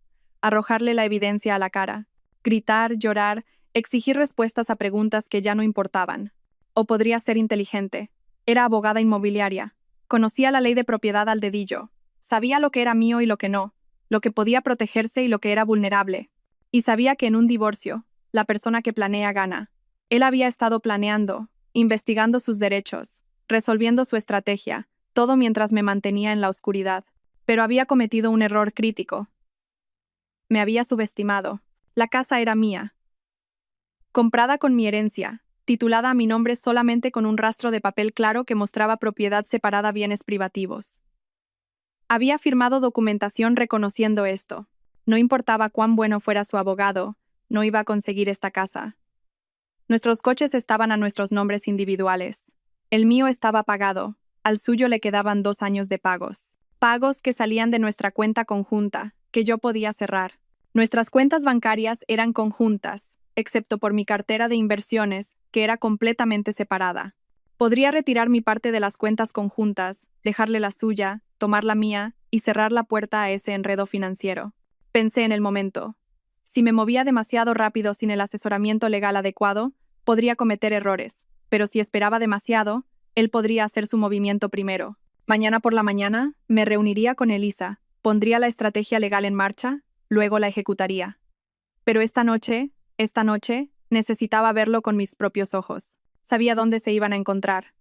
Arrojarle la evidencia a la cara. Gritar, llorar, exigir respuestas a preguntas que ya no importaban. O podría ser inteligente. Era abogada inmobiliaria. Conocía la ley de propiedad al dedillo. Sabía lo que era mío y lo que no, lo que podía protegerse y lo que era vulnerable. Y sabía que en un divorcio, la persona que planea gana. Él había estado planeando, investigando sus derechos, resolviendo su estrategia, todo mientras me mantenía en la oscuridad. Pero había cometido un error crítico. Me había subestimado. La casa era mía. Comprada con mi herencia, titulada a mi nombre solamente con un rastro de papel claro que mostraba propiedad separada bienes privativos. Había firmado documentación reconociendo esto. No importaba cuán bueno fuera su abogado, no iba a conseguir esta casa. Nuestros coches estaban a nuestros nombres individuales. El mío estaba pagado, al suyo le quedaban 2 años de pagos. Pagos que salían de nuestra cuenta conjunta, que yo podía cerrar. Nuestras cuentas bancarias eran conjuntas, excepto por mi cartera de inversiones, que era completamente separada. Podría retirar mi parte de las cuentas conjuntas, dejarle la suya, tomar la mía y cerrar la puerta a ese enredo financiero. Pensé en el momento. Si me movía demasiado rápido sin el asesoramiento legal adecuado, podría cometer errores, pero si esperaba demasiado, él podría hacer su movimiento primero. Mañana por la mañana, me reuniría con Elisa, pondría la estrategia legal en marcha, luego la ejecutaría. Pero esta noche, necesitaba verlo con mis propios ojos. Sabía dónde se iban a encontrar.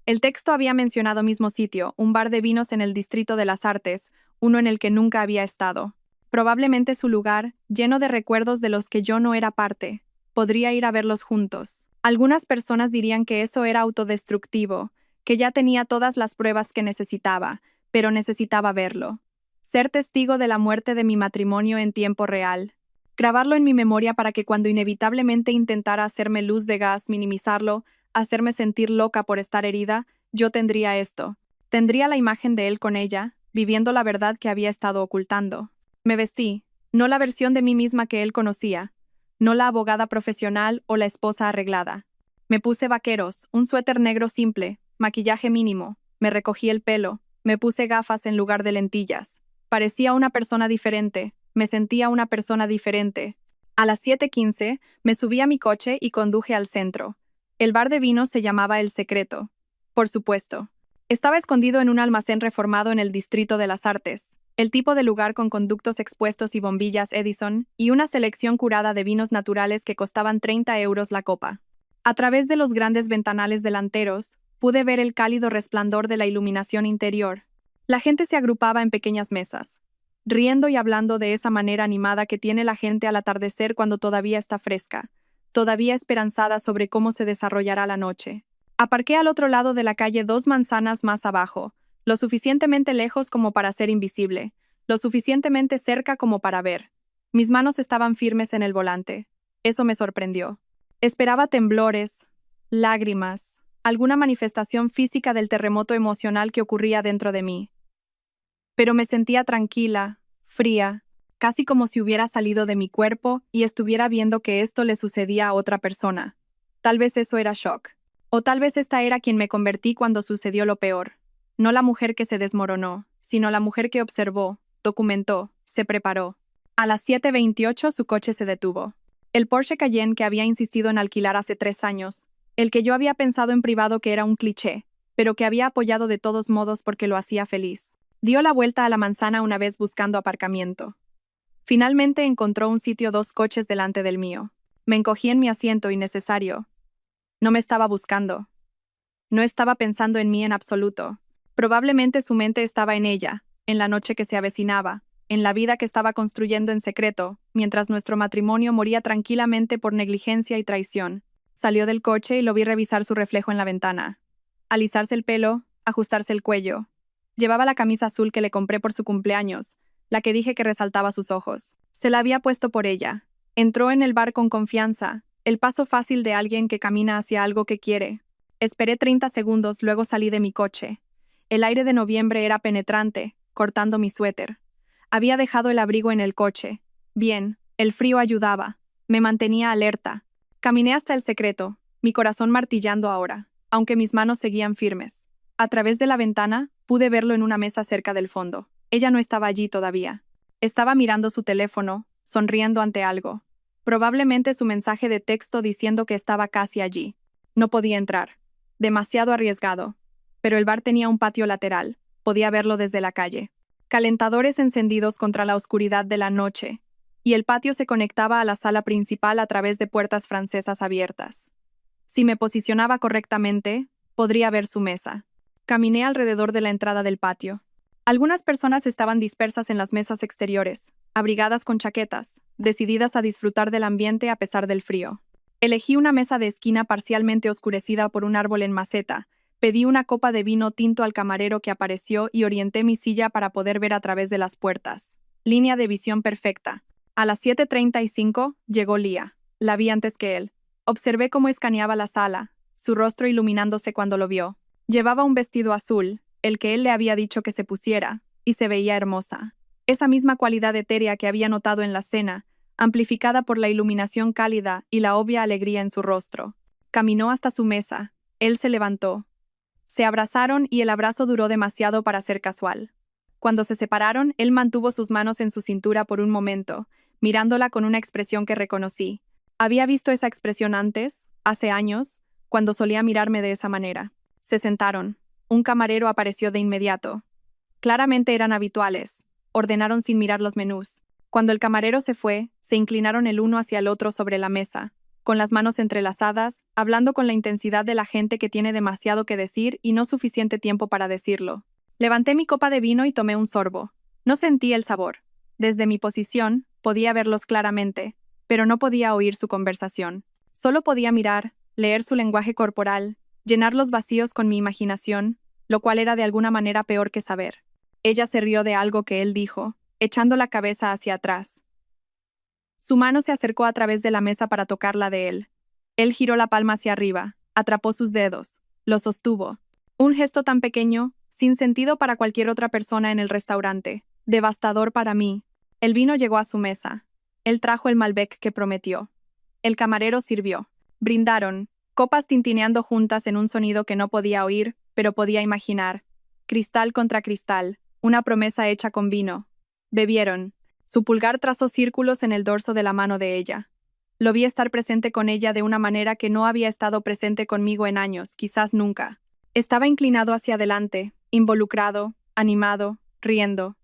El texto había mencionado mismo sitio, un bar de vinos en el Distrito de las Artes, uno en el que nunca había estado. Probablemente su lugar, lleno de recuerdos de los que yo no era parte. Podría ir a verlos juntos. Algunas personas dirían que eso era autodestructivo, que ya tenía todas las pruebas que necesitaba, pero necesitaba verlo. Ser testigo de la muerte de mi matrimonio en tiempo real. Grabarlo en mi memoria para que cuando inevitablemente intentara hacerme luz de gas, minimizarlo, hacerme sentir loca por estar herida, yo tendría esto. Tendría la imagen de él con ella, viviendo la verdad que había estado ocultando. Me vestí, no la versión de mí misma que él conocía, no la abogada profesional o la esposa arreglada. Me puse vaqueros, un suéter negro simple, maquillaje mínimo, me recogí el pelo, me puse gafas en lugar de lentillas. Parecía una persona diferente, me sentía una persona diferente. A las 7:15, me subí a mi coche y conduje al centro. El bar de vinos se llamaba El Secreto. Por supuesto. Estaba escondido en un almacén reformado en el Distrito de las Artes, el tipo de lugar con conductos expuestos y bombillas Edison, y una selección curada de vinos naturales que costaban 30 euros la copa. A través de los grandes ventanales delanteros, pude ver el cálido resplandor de la iluminación interior. La gente se agrupaba en pequeñas mesas, riendo y hablando de esa manera animada que tiene la gente al atardecer cuando todavía está fresca, todavía esperanzada sobre cómo se desarrollará la noche. Aparqué al otro lado de la calle 2 manzanas más abajo, lo suficientemente lejos como para ser invisible, lo suficientemente cerca como para ver. Mis manos estaban firmes en el volante. Eso me sorprendió. Esperaba temblores, lágrimas, alguna manifestación física del terremoto emocional que ocurría dentro de mí. Pero me sentía tranquila, fría, casi como si hubiera salido de mi cuerpo y estuviera viendo que esto le sucedía a otra persona. Tal vez eso era shock. O tal vez esta era quien me convertí cuando sucedió lo peor. No la mujer que se desmoronó, sino la mujer que observó, documentó, se preparó. A las 7:28 su coche se detuvo. El Porsche Cayenne que había insistido en alquilar hace 3 años, el que yo había pensado en privado que era un cliché, pero que había apoyado de todos modos porque lo hacía feliz. Dio la vuelta a la manzana una vez buscando aparcamiento. Finalmente encontró un sitio 2 coches delante del mío. Me encogí en mi asiento innecesario. No me estaba buscando. No estaba pensando en mí en absoluto. Probablemente su mente estaba en ella, en la noche que se avecinaba, en la vida que estaba construyendo en secreto, mientras nuestro matrimonio moría tranquilamente por negligencia y traición. Salió del coche y lo vi revisar su reflejo en la ventana. Alisarse el pelo, ajustarse el cuello. Llevaba la camisa azul que le compré por su cumpleaños, la que dije que resaltaba sus ojos. Se la había puesto por ella. Entró en el bar con confianza, el paso fácil de alguien que camina hacia algo que quiere. Esperé 30 segundos, luego salí de mi coche. El aire de noviembre era penetrante, cortando mi suéter. Había dejado el abrigo en el coche. Bien, el frío ayudaba. Me mantenía alerta. Caminé hasta El Secreto, mi corazón martillando ahora, aunque mis manos seguían firmes. A través de la ventana, Pude verlo en una mesa cerca del fondo. Ella no estaba allí todavía. Estaba mirando su teléfono, sonriendo ante algo. Probablemente su mensaje de texto diciendo que estaba casi allí. No podía entrar. Demasiado arriesgado. Pero el bar tenía un patio lateral. Podía verlo desde la calle. Calentadores encendidos contra la oscuridad de la noche. Y el patio se conectaba a la sala principal a través de puertas francesas abiertas. Si me posicionaba correctamente, podría ver su mesa. Caminé alrededor de la entrada del patio. Algunas personas estaban dispersas en las mesas exteriores, abrigadas con chaquetas, decididas a disfrutar del ambiente a pesar del frío. Elegí una mesa de esquina parcialmente oscurecida por un árbol en maceta, pedí una copa de vino tinto al camarero que apareció y orienté mi silla para poder ver a través de las puertas. Línea de visión perfecta. A las 7:35 llegó Lía. La vi antes que él. Observé cómo escaneaba la sala, su rostro iluminándose cuando lo vio. Llevaba un vestido azul, el que él le había dicho que se pusiera, y se veía hermosa. Esa misma cualidad etérea que había notado en la cena, amplificada por la iluminación cálida y la obvia alegría en su rostro. Caminó hasta su mesa. Él se levantó. Se abrazaron y el abrazo duró demasiado para ser casual. Cuando se separaron, él mantuvo sus manos en su cintura por un momento, mirándola con una expresión que reconocí. Había visto esa expresión antes, hace años, cuando solía mirarme de esa manera. Se sentaron. Un camarero apareció de inmediato. Claramente eran habituales. Ordenaron sin mirar los menús. Cuando el camarero se fue, se inclinaron el uno hacia el otro sobre la mesa, con las manos entrelazadas, hablando con la intensidad de la gente que tiene demasiado que decir y no suficiente tiempo para decirlo. Levanté mi copa de vino y tomé un sorbo. No sentí el sabor. Desde mi posición, podía verlos claramente, pero no podía oír su conversación. Solo podía mirar, leer su lenguaje corporal, llenar los vacíos con mi imaginación, lo cual era de alguna manera peor que saber. Ella se rió de algo que él dijo, echando la cabeza hacia atrás. Su mano se acercó a través de la mesa para tocar la de él. Él giró la palma hacia arriba, atrapó sus dedos, lo sostuvo. Un gesto tan pequeño, sin sentido para cualquier otra persona en el restaurante, devastador para mí. El vino llegó a su mesa. Él trajo el Malbec que prometió. El camarero sirvió. Brindaron, copas tintineando juntas en un sonido que no podía oír, pero podía imaginar. Cristal contra cristal, una promesa hecha con vino. Bebieron. Su pulgar trazó círculos en el dorso de la mano de ella. Lo vi estar presente con ella de una manera que no había estado presente conmigo en años, quizás nunca. Estaba inclinado hacia adelante, involucrado, animado, riendo.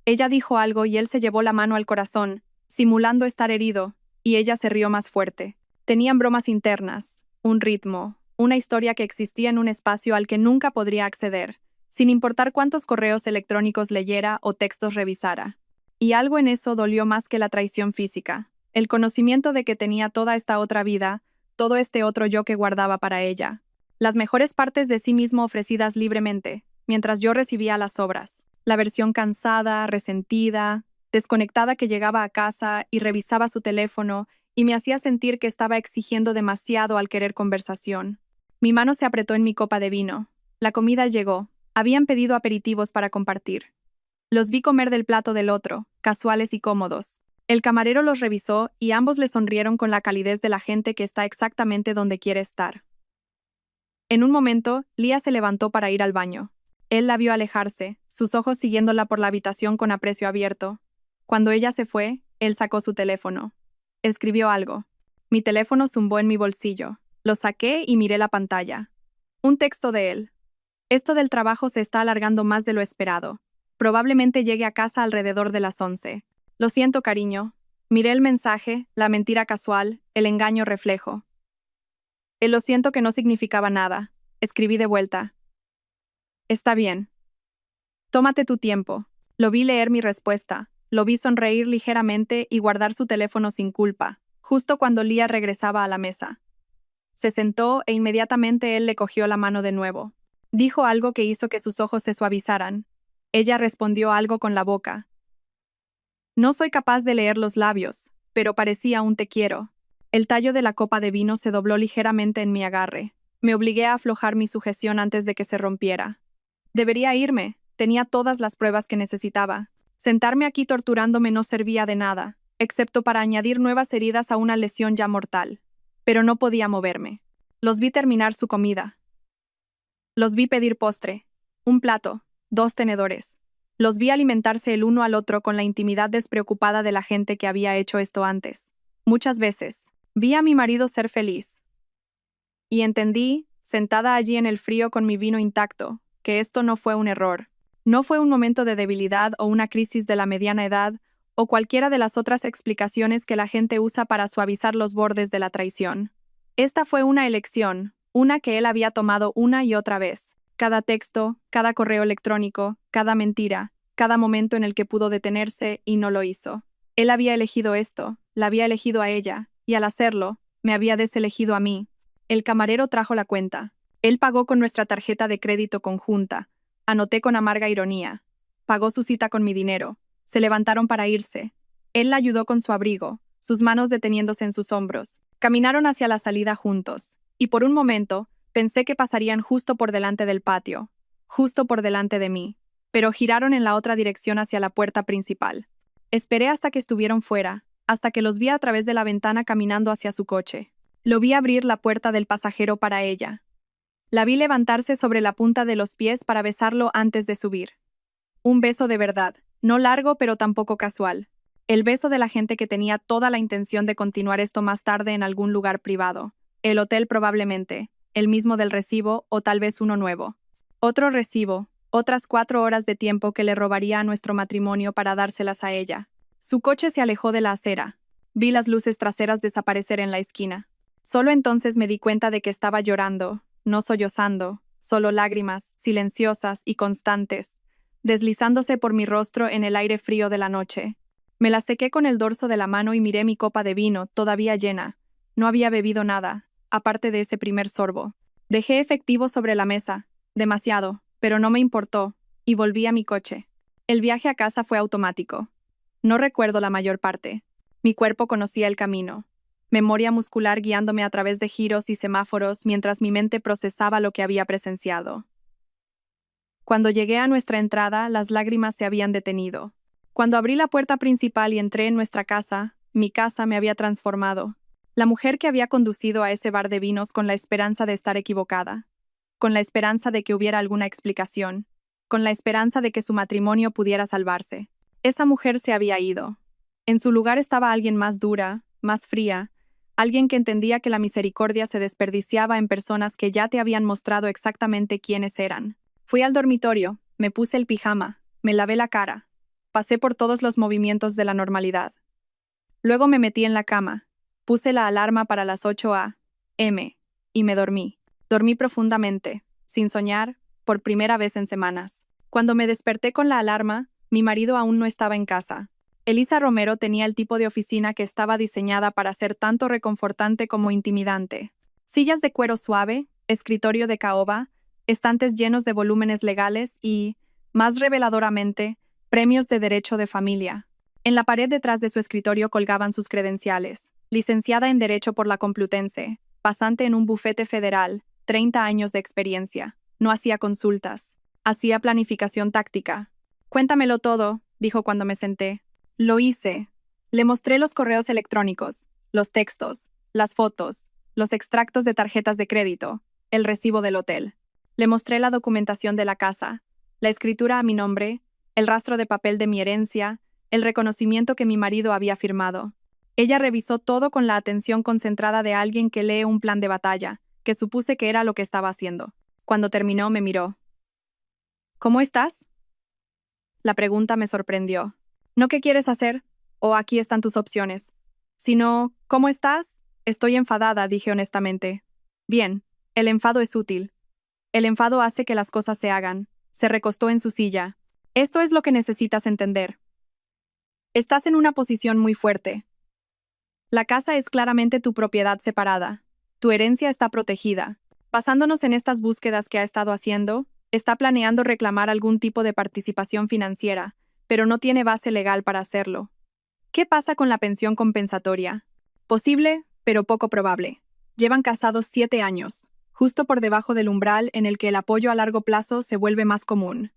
Ella dijo algo y él se llevó la mano al corazón, simulando estar herido, y ella se rió más fuerte. Tenían bromas internas, un ritmo, una historia que existía en un espacio al que nunca podría acceder, sin importar cuántos correos electrónicos leyera o textos revisara. Y algo en eso dolió más que la traición física, el conocimiento de que tenía toda esta otra vida, todo este otro yo que guardaba para ella. Las mejores partes de sí mismo ofrecidas libremente, mientras yo recibía las obras. La versión cansada, resentida, desconectada que llegaba a casa y revisaba su teléfono y me hacía sentir que estaba exigiendo demasiado al querer conversación. Mi mano se apretó en mi copa de vino. La comida llegó. Habían pedido aperitivos para compartir. Los vi comer del plato del otro, casuales y cómodos. El camarero los revisó y ambos le sonrieron con la calidez de la gente que está exactamente donde quiere estar. En un momento, Lía se levantó para ir al baño. Él la vio alejarse, sus ojos siguiéndola por la habitación con aprecio abierto. Cuando ella se fue, él sacó su teléfono. Escribió algo. Mi teléfono zumbó en mi bolsillo. Lo saqué y miré la pantalla. Un texto de él. Esto del trabajo se está alargando más de lo esperado. Probablemente llegue a casa alrededor de las 11. Lo siento, cariño. Miré el mensaje, la mentira casual, el engaño reflejo. El lo siento que no significaba nada. Escribí de vuelta. Está bien. Tómate tu tiempo. Lo vi leer mi respuesta. Lo vi sonreír ligeramente y guardar su teléfono sin culpa, justo cuando Lía regresaba a la mesa. Se sentó e inmediatamente él le cogió la mano de nuevo. Dijo algo que hizo que sus ojos se suavizaran. Ella respondió algo con la boca. No soy capaz de leer los labios, pero parecía un te quiero. El tallo de la copa de vino se dobló ligeramente en mi agarre. Me obligué a aflojar mi sujeción antes de que se rompiera. Debería irme. Tenía todas las pruebas que necesitaba. Sentarme aquí torturándome no servía de nada, excepto para añadir nuevas heridas a una lesión ya mortal. Pero no podía moverme. Los vi terminar su comida. Los vi pedir postre. Un plato, 2 tenedores. Los vi alimentarse el uno al otro con la intimidad despreocupada de la gente que había hecho esto antes. Muchas veces, vi a mi marido ser feliz. Y entendí, sentada allí en el frío con mi vino intacto, que esto no fue un error. No fue un momento de debilidad o una crisis de la mediana edad, o cualquiera de las otras explicaciones que la gente usa para suavizar los bordes de la traición. Esta fue una elección, una que él había tomado una y otra vez. Cada texto, cada correo electrónico, cada mentira, cada momento en el que pudo detenerse y no lo hizo. Él había elegido esto, la había elegido a ella, y al hacerlo, me había deselegido a mí. El camarero trajo la cuenta. Él pagó con nuestra tarjeta de crédito conjunta. Anoté con amarga ironía. Pagó su cita con mi dinero. Se levantaron para irse. Él la ayudó con su abrigo, sus manos deteniéndose en sus hombros. Caminaron hacia la salida juntos, y por un momento pensé que pasarían justo por delante del patio, justo por delante de mí, pero giraron en la otra dirección hacia la puerta principal. Esperé hasta que estuvieron fuera, hasta que los vi a través de la ventana caminando hacia su coche. Lo vi abrir la puerta del pasajero para ella. La vi levantarse sobre la punta de los pies para besarlo antes de subir. Un beso de verdad, no largo pero tampoco casual. El beso de la gente que tenía toda la intención de continuar esto más tarde en algún lugar privado. El hotel probablemente, el mismo del recibo o tal vez uno nuevo. Otro recibo, otras 4 horas de tiempo que le robaría a nuestro matrimonio para dárselas a ella. Su coche se alejó de la acera. Vi las luces traseras desaparecer en la esquina. Solo entonces me di cuenta de que estaba llorando, no sollozando, solo lágrimas, silenciosas y constantes, deslizándose por mi rostro en el aire frío de la noche. Me la sequé con el dorso de la mano y miré mi copa de vino, todavía llena. No había bebido nada, aparte de ese primer sorbo. Dejé efectivo sobre la mesa, demasiado, pero no me importó, y volví a mi coche. El viaje a casa fue automático. No recuerdo la mayor parte. Mi cuerpo conocía el camino. Memoria muscular guiándome a través de giros y semáforos mientras mi mente procesaba lo que había presenciado. Cuando llegué a nuestra entrada, las lágrimas se habían detenido. Cuando abrí la puerta principal y entré en nuestra casa, mi casa me había transformado. La mujer que había conducido a ese bar de vinos con la esperanza de estar equivocada, con la esperanza de que hubiera alguna explicación, con la esperanza de que su matrimonio pudiera salvarse. Esa mujer se había ido. En su lugar estaba alguien más dura, más fría, alguien que entendía que la misericordia se desperdiciaba en personas que ya te habían mostrado exactamente quiénes eran. Fui al dormitorio, me puse el pijama, me lavé la cara, pasé por todos los movimientos de la normalidad. Luego me metí en la cama, puse la alarma para las 8 a.m. y me dormí. Dormí profundamente, sin soñar, por primera vez en semanas. Cuando me desperté con la alarma, mi marido aún no estaba en casa. Elisa Romero tenía el tipo de oficina que estaba diseñada para ser tanto reconfortante como intimidante. Sillas de cuero suave, escritorio de caoba, estantes llenos de volúmenes legales y, más reveladoramente, premios de derecho de familia. En la pared detrás de su escritorio colgaban sus credenciales. Licenciada en Derecho por la Complutense, pasante en un bufete federal, 30 años de experiencia. No hacía consultas. Hacía planificación táctica. «Cuéntamelo todo», dijo cuando me senté. Lo hice. Le mostré los correos electrónicos, los textos, las fotos, los extractos de tarjetas de crédito, el recibo del hotel. Le mostré la documentación de la casa, la escritura a mi nombre, el rastro de papel de mi herencia, el reconocimiento que mi marido había firmado. Ella revisó todo con la atención concentrada de alguien que lee un plan de batalla, que supuse que era lo que estaba haciendo. Cuando terminó, me miró. «¿Cómo estás?» La pregunta me sorprendió. No qué quieres hacer, o aquí están tus opciones, sino ¿cómo estás? Estoy enfadada, dije honestamente. Bien, el enfado es útil. El enfado hace que las cosas se hagan. Se recostó en su silla. Esto es lo que necesitas entender. Estás en una posición muy fuerte. La casa es claramente tu propiedad separada. Tu herencia está protegida. Basándonos en estas búsquedas que ha estado haciendo, está planeando reclamar algún tipo de participación financiera, pero no tiene base legal para hacerlo. ¿Qué pasa con la pensión compensatoria? Posible, pero poco probable. Llevan casados 7 años, justo por debajo del umbral en el que el apoyo a largo plazo se vuelve más común.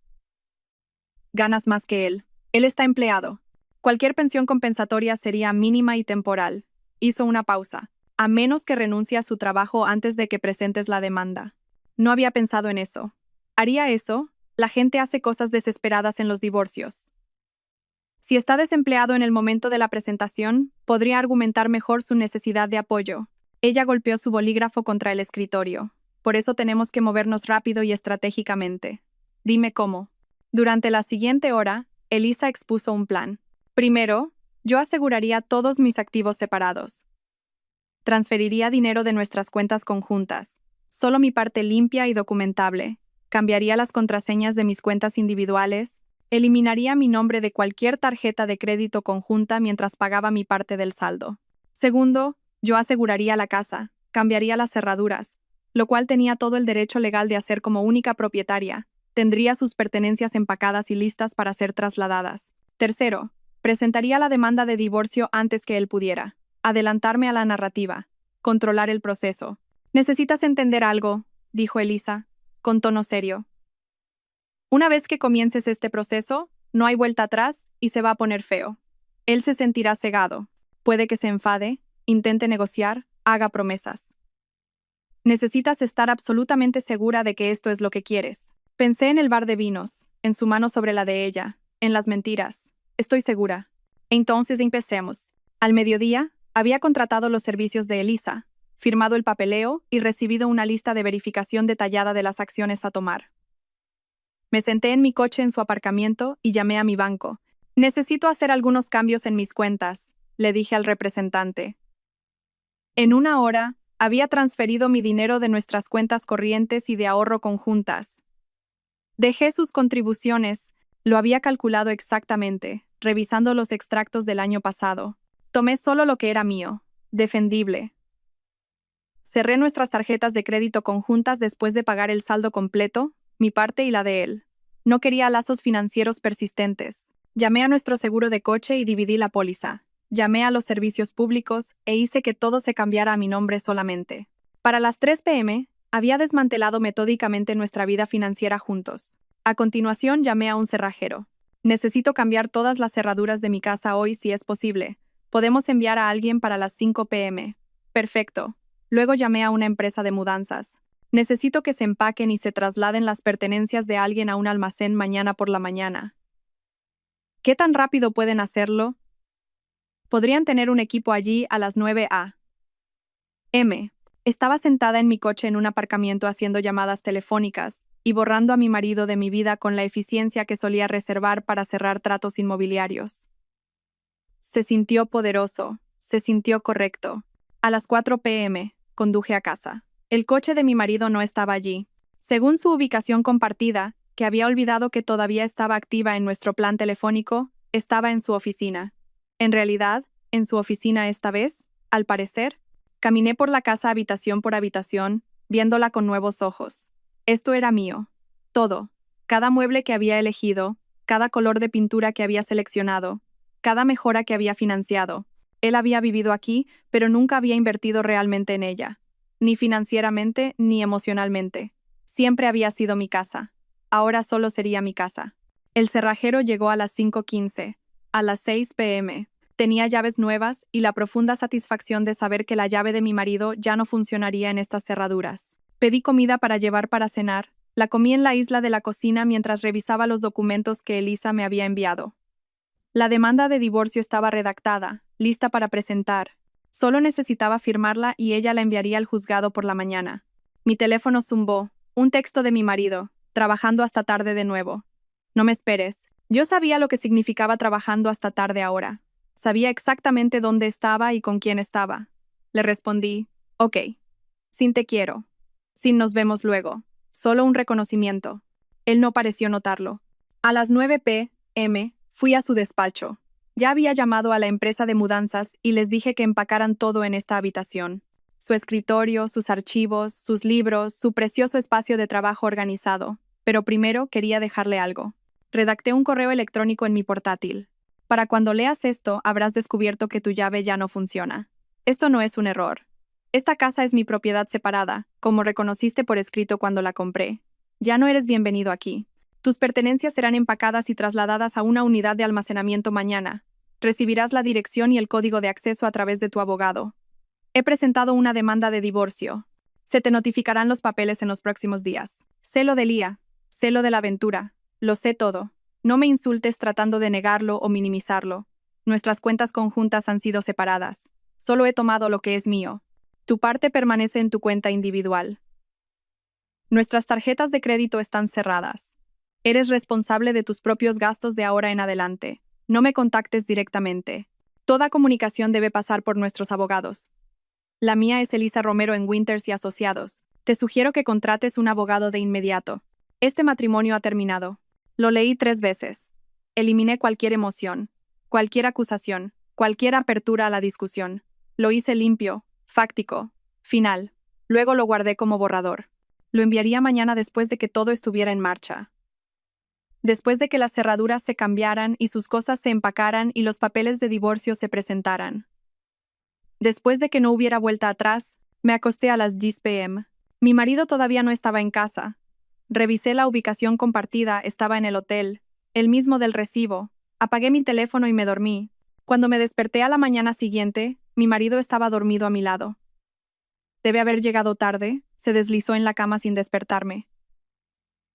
Ganas más que él. Él está empleado. Cualquier pensión compensatoria sería mínima y temporal. Hizo una pausa. A menos que renuncie a su trabajo antes de que presentes la demanda. No había pensado en eso. ¿Haría eso? La gente hace cosas desesperadas en los divorcios. Si está desempleado en el momento de la presentación, podría argumentar mejor su necesidad de apoyo. Ella golpeó su bolígrafo contra el escritorio. Por eso tenemos que movernos rápido y estratégicamente. Dime cómo. Durante la siguiente hora, Elisa expuso un plan. Primero, yo aseguraría todos mis activos separados. Transferiría dinero de nuestras cuentas conjuntas, solo mi parte limpia y documentable. Cambiaría las contraseñas de mis cuentas individuales. Eliminaría mi nombre de cualquier tarjeta de crédito conjunta mientras pagaba mi parte del saldo. Segundo, yo aseguraría la casa, cambiaría las cerraduras, lo cual tenía todo el derecho legal de hacer como única propietaria. Tendría sus pertenencias empacadas y listas para ser trasladadas. Tercero, presentaría la demanda de divorcio antes que él pudiera. Adelantarme a la narrativa. Controlar el proceso. Necesitas entender algo, dijo Elisa, con tono serio. Una vez que comiences este proceso, no hay vuelta atrás y se va a poner feo. Él se sentirá cegado. Puede que se enfade, intente negociar, haga promesas. Necesitas estar absolutamente segura de que esto es lo que quieres. Pensé en el bar de vinos, en su mano sobre la de ella, en las mentiras. Estoy segura. Entonces empecemos. Al mediodía, había contratado los servicios de Elisa, firmado el papeleo y recibido una lista de verificación detallada de las acciones a tomar. Me senté en mi coche en su aparcamiento y llamé a mi banco. Necesito hacer algunos cambios en mis cuentas, le dije al representante. En una hora, había transferido mi dinero de nuestras cuentas corrientes y de ahorro conjuntas. Dejé sus contribuciones, lo había calculado exactamente, revisando los extractos del año pasado. Tomé solo lo que era mío, defendible. Cerré nuestras tarjetas de crédito conjuntas después de pagar el saldo completo, mi parte y la de él. No quería lazos financieros persistentes. Llamé a nuestro seguro de coche y dividí la póliza. Llamé a los servicios públicos e hice que todo se cambiara a mi nombre solamente. Para las 3 p.m., había desmantelado metódicamente nuestra vida financiera juntos. A continuación llamé a un cerrajero. Necesito cambiar todas las cerraduras de mi casa hoy si es posible. Podemos enviar a alguien para las 5 p.m. Perfecto. Luego llamé a una empresa de mudanzas. Necesito que se empaquen y se trasladen las pertenencias de alguien a un almacén mañana por la mañana. ¿Qué tan rápido pueden hacerlo? Podrían tener un equipo allí a las 9 a.m. Estaba sentada en mi coche en un aparcamiento haciendo llamadas telefónicas y borrando a mi marido de mi vida con la eficiencia que solía reservar para cerrar tratos inmobiliarios. Se sintió poderoso, se sintió correcto. A las 4 p.m., conduje a casa. El coche de mi marido no estaba allí. Según su ubicación compartida, que había olvidado que todavía estaba activa en nuestro plan telefónico, estaba en su oficina. En realidad, en su oficina esta vez, al parecer, caminé por la casa habitación por habitación, viéndola con nuevos ojos. Esto era mío. Todo. Cada mueble que había elegido, cada color de pintura que había seleccionado, cada mejora que había financiado. Él había vivido aquí, pero nunca había invertido realmente en ella. Ni financieramente, ni emocionalmente. Siempre había sido mi casa. Ahora solo sería mi casa. El cerrajero llegó a las 5:15. A las 6 p.m. Tenía llaves nuevas y la profunda satisfacción de saber que la llave de mi marido ya no funcionaría en estas cerraduras. Pedí comida para llevar para cenar. La comí en la isla de la cocina mientras revisaba los documentos que Elisa me había enviado. La demanda de divorcio estaba redactada, lista para presentar. Solo necesitaba firmarla y ella la enviaría al juzgado por la mañana. Mi teléfono zumbó. Un texto de mi marido, trabajando hasta tarde de nuevo. No me esperes. Yo sabía lo que significaba trabajando hasta tarde ahora. Sabía exactamente dónde estaba y con quién estaba. Le respondí, ok. Sin te quiero. Sin nos vemos luego. Solo un reconocimiento. Él no pareció notarlo. A las 9 p.m. fui a su despacho. Ya había llamado a la empresa de mudanzas y les dije que empacaran todo en esta habitación. Su escritorio, sus archivos, sus libros, su precioso espacio de trabajo organizado. Pero primero quería dejarle algo. Redacté un correo electrónico en mi portátil. Para cuando leas esto, habrás descubierto que tu llave ya no funciona. Esto no es un error. Esta casa es mi propiedad separada, como reconociste por escrito cuando la compré. Ya no eres bienvenido aquí. Tus pertenencias serán empacadas y trasladadas a una unidad de almacenamiento mañana. Recibirás la dirección y el código de acceso a través de tu abogado. He presentado una demanda de divorcio. Se te notificarán los papeles en los próximos días. Sé lo de Lía. Sé lo de la aventura. Lo sé todo. No me insultes tratando de negarlo o minimizarlo. Nuestras cuentas conjuntas han sido separadas. Solo he tomado lo que es mío. Tu parte permanece en tu cuenta individual. Nuestras tarjetas de crédito están cerradas. Eres responsable de tus propios gastos de ahora en adelante. No me contactes directamente. Toda comunicación debe pasar por nuestros abogados. La mía es Elisa Romero en Winters y Asociados. Te sugiero que contrates un abogado de inmediato. Este matrimonio ha terminado. Lo leí 3 veces. Eliminé cualquier emoción, cualquier acusación, cualquier apertura a la discusión. Lo hice limpio, fáctico, final. Luego lo guardé como borrador. Lo enviaría mañana después de que todo estuviera en marcha. Después de que las cerraduras se cambiaran y sus cosas se empacaran y los papeles de divorcio se presentaran. Después de que no hubiera vuelta atrás, me acosté a las 10 p.m. Mi marido todavía no estaba en casa. Revisé la ubicación compartida, estaba en el hotel, el mismo del recibo. Apagué mi teléfono y me dormí. Cuando me desperté a la mañana siguiente, mi marido estaba dormido a mi lado. Debe haber llegado tarde, se deslizó en la cama sin despertarme.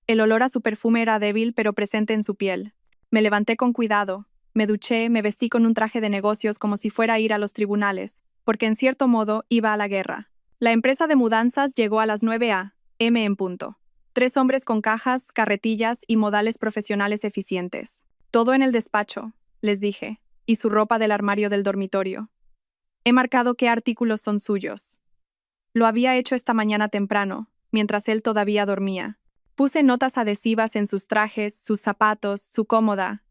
El olor a su perfume era débil pero presente en su piel. Me levanté con cuidado, me duché, me vestí con un traje de negocios como si fuera a ir a los tribunales, porque en cierto modo iba a la guerra. La empresa de mudanzas llegó a las 9 a.m. en punto. 3 hombres con cajas, carretillas y modales profesionales eficientes. Todo en el despacho, les dije, y su ropa del armario del dormitorio. He marcado qué artículos son suyos. Lo había hecho esta mañana temprano, mientras él todavía dormía. Puse notas adhesivas en sus trajes, sus zapatos, su cómoda.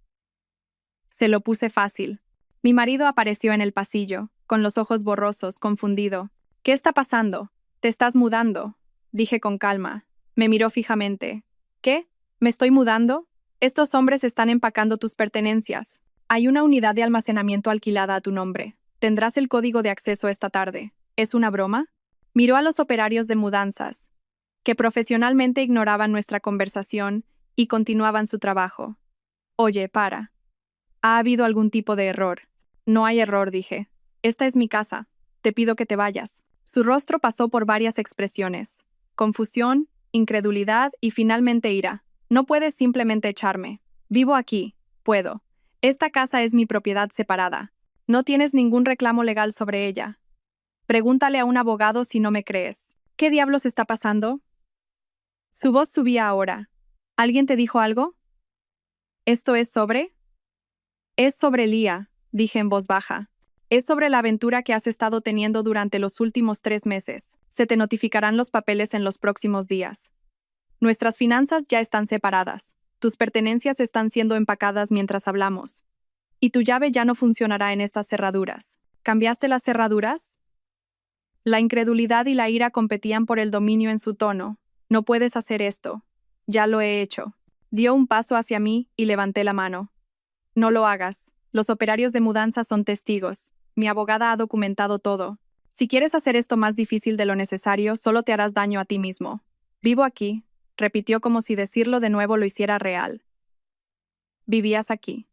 Se lo puse fácil. Mi marido apareció en el pasillo, con los ojos borrosos, confundido. ¿Qué está pasando? ¿Te estás mudando? Dije con calma. Me miró fijamente. ¿Qué? ¿Me estoy mudando? Estos hombres están empacando tus pertenencias. Hay una unidad de almacenamiento alquilada a tu nombre. Tendrás el código de acceso esta tarde. ¿Es una broma? Miró a los operarios de mudanzas, que profesionalmente ignoraban nuestra conversación y continuaban su trabajo. Oye, para. ¿Ha habido algún tipo de error? No hay error, dije. Esta es mi casa. Te pido que te vayas. Su rostro pasó por varias expresiones. Confusión, incredulidad y finalmente ira. No puedes simplemente echarme. Vivo aquí. Puedo. Esta casa es mi propiedad separada. No tienes ningún reclamo legal sobre ella. Pregúntale a un abogado si no me crees. ¿Qué diablos está pasando? Su voz subía ahora. ¿Alguien te dijo algo? ¿Esto es sobre? Es sobre Lía, dije en voz baja. Es sobre la aventura que has estado teniendo durante los últimos 3 meses. Se te notificarán los papeles en los próximos días. Nuestras finanzas ya están separadas. Tus pertenencias están siendo empacadas mientras hablamos. Y tu llave ya no funcionará en estas cerraduras. ¿Cambiaste las cerraduras? La incredulidad y la ira competían por el dominio en su tono. No puedes hacer esto. Ya lo he hecho. Dio un paso hacia mí y levanté la mano. No lo hagas. Los operarios de mudanza son testigos. Mi abogada ha documentado todo. Si quieres hacer esto más difícil de lo necesario, solo te harás daño a ti mismo. Vivo aquí, repitió como si decirlo de nuevo lo hiciera real. Vivías aquí.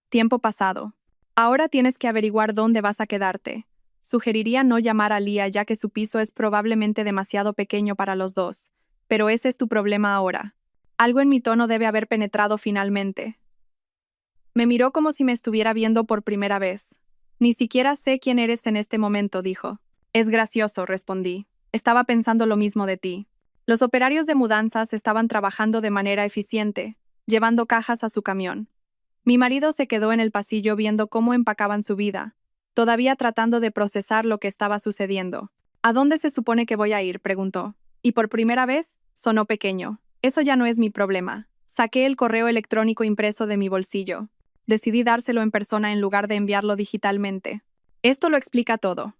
Tiempo pasado. Ahora tienes que averiguar dónde vas a quedarte. Sugeriría no llamar a Lía ya que su piso es probablemente demasiado pequeño para los dos. Pero ese es tu problema ahora. Algo en mi tono debe haber penetrado finalmente. Me miró como si me estuviera viendo por primera vez. Ni siquiera sé quién eres en este momento, dijo. Es gracioso, respondí. Estaba pensando lo mismo de ti. Los operarios de mudanzas estaban trabajando de manera eficiente, llevando cajas a su camión. Mi marido se quedó en el pasillo viendo cómo empacaban su vida, todavía tratando de procesar lo que estaba sucediendo. ¿A dónde se supone que voy a ir?, preguntó. Y por primera vez, sonó pequeño. Eso ya no es mi problema. Saqué el correo electrónico impreso de mi bolsillo. Decidí dárselo en persona en lugar de enviarlo digitalmente. Esto lo explica todo.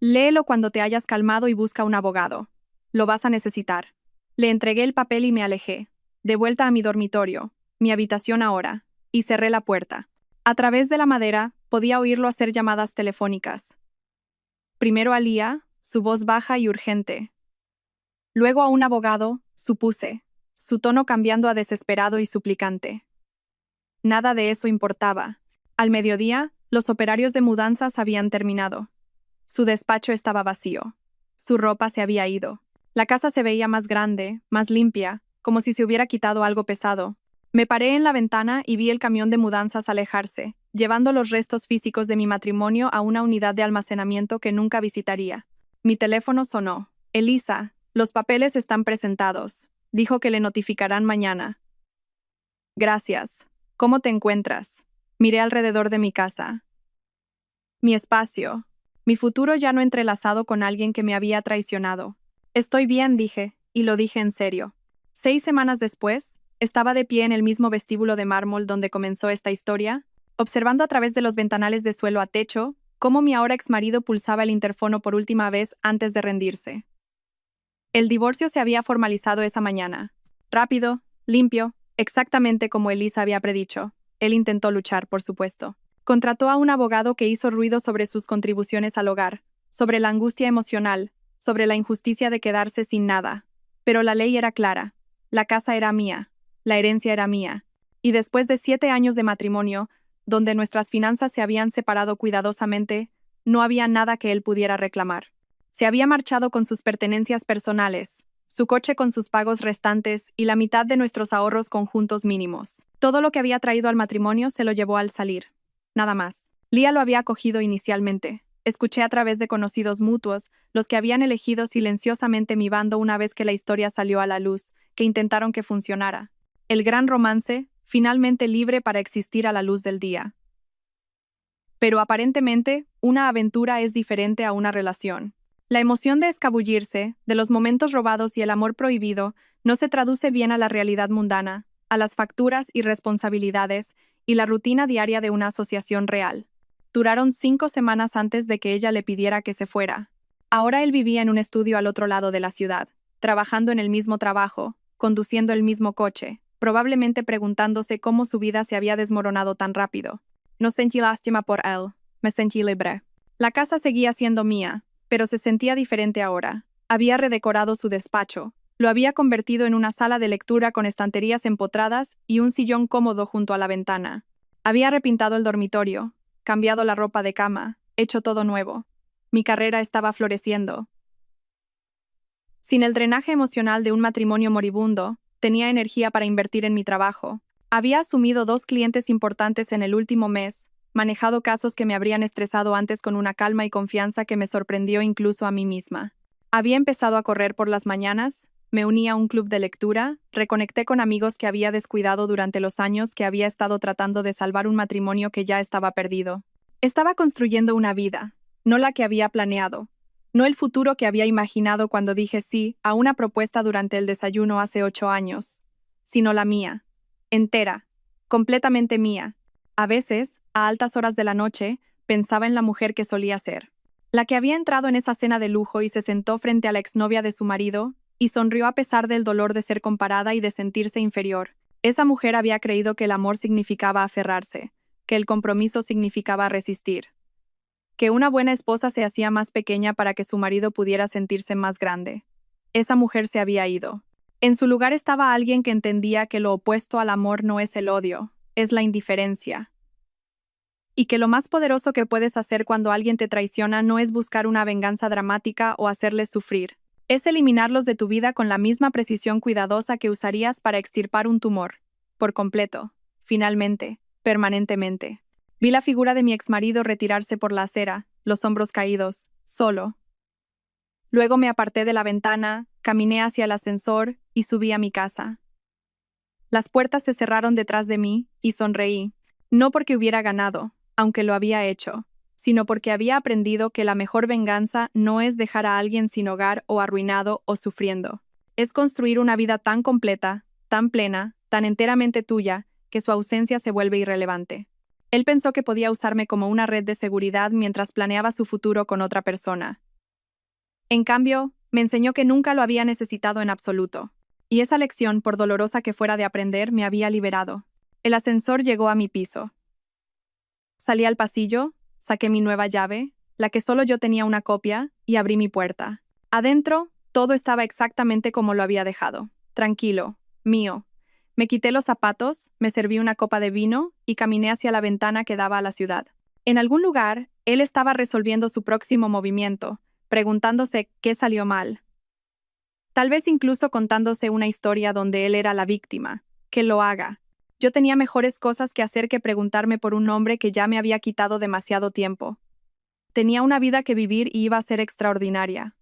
Léelo cuando te hayas calmado y busca un abogado. Lo vas a necesitar. Le entregué el papel y me alejé. De vuelta a mi dormitorio, mi habitación ahora, y cerré la puerta. A través de la madera, podía oírlo hacer llamadas telefónicas. Primero a Lía, su voz baja y urgente. Luego a un abogado, supuse, su tono cambiando a desesperado y suplicante. Nada de eso importaba. Al mediodía, los operarios de mudanzas habían terminado. Su despacho estaba vacío. Su ropa se había ido. La casa se veía más grande, más limpia, como si se hubiera quitado algo pesado. Me paré en la ventana y vi el camión de mudanzas alejarse, llevando los restos físicos de mi matrimonio a una unidad de almacenamiento que nunca visitaría. Mi teléfono sonó. Elisa, los papeles están presentados. Dijo que le notificarán mañana. Gracias. ¿Cómo te encuentras? Miré alrededor de mi casa. Mi espacio. Mi futuro ya no entrelazado con alguien que me había traicionado. Estoy bien, dije, y lo dije en serio. 6 semanas después, estaba de pie en el mismo vestíbulo de mármol donde comenzó esta historia, observando a través de los ventanales de suelo a techo cómo mi ahora exmarido pulsaba el interfono por última vez antes de rendirse. El divorcio se había formalizado esa mañana. Rápido, limpio, exactamente como Elisa había predicho. Él intentó luchar, por supuesto. Contrató a un abogado que hizo ruido sobre sus contribuciones al hogar, sobre la angustia emocional, sobre la injusticia de quedarse sin nada. Pero la ley era clara. La casa era mía. La herencia era mía. Y después de 7 años de matrimonio, donde nuestras finanzas se habían separado cuidadosamente, no había nada que él pudiera reclamar. Se había marchado con sus pertenencias personales, su coche con sus pagos restantes y la mitad de nuestros ahorros conjuntos mínimos. Todo lo que había traído al matrimonio se lo llevó al salir. Nada más. Lía lo había acogido inicialmente. Escuché a través de conocidos mutuos, los que habían elegido silenciosamente mi bando una vez que la historia salió a la luz, que intentaron que funcionara. El gran romance, finalmente libre para existir a la luz del día. Pero aparentemente, una aventura es diferente a una relación. La emoción de escabullirse, de los momentos robados y el amor prohibido, no se traduce bien a la realidad mundana, a las facturas y responsabilidades, y la rutina diaria de una asociación real. Duraron 5 semanas antes de que ella le pidiera que se fuera. Ahora él vivía en un estudio al otro lado de la ciudad, trabajando en el mismo trabajo, conduciendo el mismo coche, probablemente preguntándose cómo su vida se había desmoronado tan rápido. No sentí lástima por él, me sentí libre. La casa seguía siendo mía, pero se sentía diferente ahora. Había redecorado su despacho, lo había convertido en una sala de lectura con estanterías empotradas y un sillón cómodo junto a la ventana. Había repintado el dormitorio, cambiado la ropa de cama, hecho todo nuevo. Mi carrera estaba floreciendo. Sin el drenaje emocional de un matrimonio moribundo, tenía energía para invertir en mi trabajo. Había asumido 2 clientes importantes en el último mes, manejado casos que me habrían estresado antes con una calma y confianza que me sorprendió incluso a mí misma. Había empezado a correr por las mañanas, me uní a un club de lectura, reconecté con amigos que había descuidado durante los años que había estado tratando de salvar un matrimonio que ya estaba perdido. Estaba construyendo una vida, no la que había planeado, no el futuro que había imaginado cuando dije sí a una propuesta durante el desayuno hace 8 años, sino la mía, entera, completamente mía. A veces, a altas horas de la noche, pensaba en la mujer que solía ser. La que había entrado en esa cena de lujo y se sentó frente a la exnovia de su marido, y sonrió a pesar del dolor de ser comparada y de sentirse inferior. Esa mujer había creído que el amor significaba aferrarse, que el compromiso significaba resistir, que una buena esposa se hacía más pequeña para que su marido pudiera sentirse más grande. Esa mujer se había ido. En su lugar estaba alguien que entendía que lo opuesto al amor no es el odio, es la indiferencia. Y que lo más poderoso que puedes hacer cuando alguien te traiciona no es buscar una venganza dramática o hacerles sufrir. Es eliminarlos de tu vida con la misma precisión cuidadosa que usarías para extirpar un tumor. Por completo. Finalmente. Permanentemente. Vi la figura de mi exmarido retirarse por la acera, los hombros caídos, solo. Luego me aparté de la ventana, caminé hacia el ascensor y subí a mi casa. Las puertas se cerraron detrás de mí y sonreí. No porque hubiera ganado, aunque lo había hecho, sino porque había aprendido que la mejor venganza no es dejar a alguien sin hogar o arruinado o sufriendo. Es construir una vida tan completa, tan plena, tan enteramente tuya, que su ausencia se vuelve irrelevante. Él pensó que podía usarme como una red de seguridad mientras planeaba su futuro con otra persona. En cambio, me enseñó que nunca lo había necesitado en absoluto. Y esa lección, por dolorosa que fuera de aprender, me había liberado. El ascensor llegó a mi piso. Salí al pasillo, saqué mi nueva llave, la que solo yo tenía una copia, y abrí mi puerta. Adentro, todo estaba exactamente como lo había dejado. Tranquilo, mío. Me quité los zapatos, me serví una copa de vino y caminé hacia la ventana que daba a la ciudad. En algún lugar, él estaba resolviendo su próximo movimiento, preguntándose qué salió mal. Tal vez incluso contándose una historia donde él era la víctima. Que lo haga. Yo tenía mejores cosas que hacer que preguntarme por un hombre que ya me había quitado demasiado tiempo. Tenía una vida que vivir y iba a ser extraordinaria.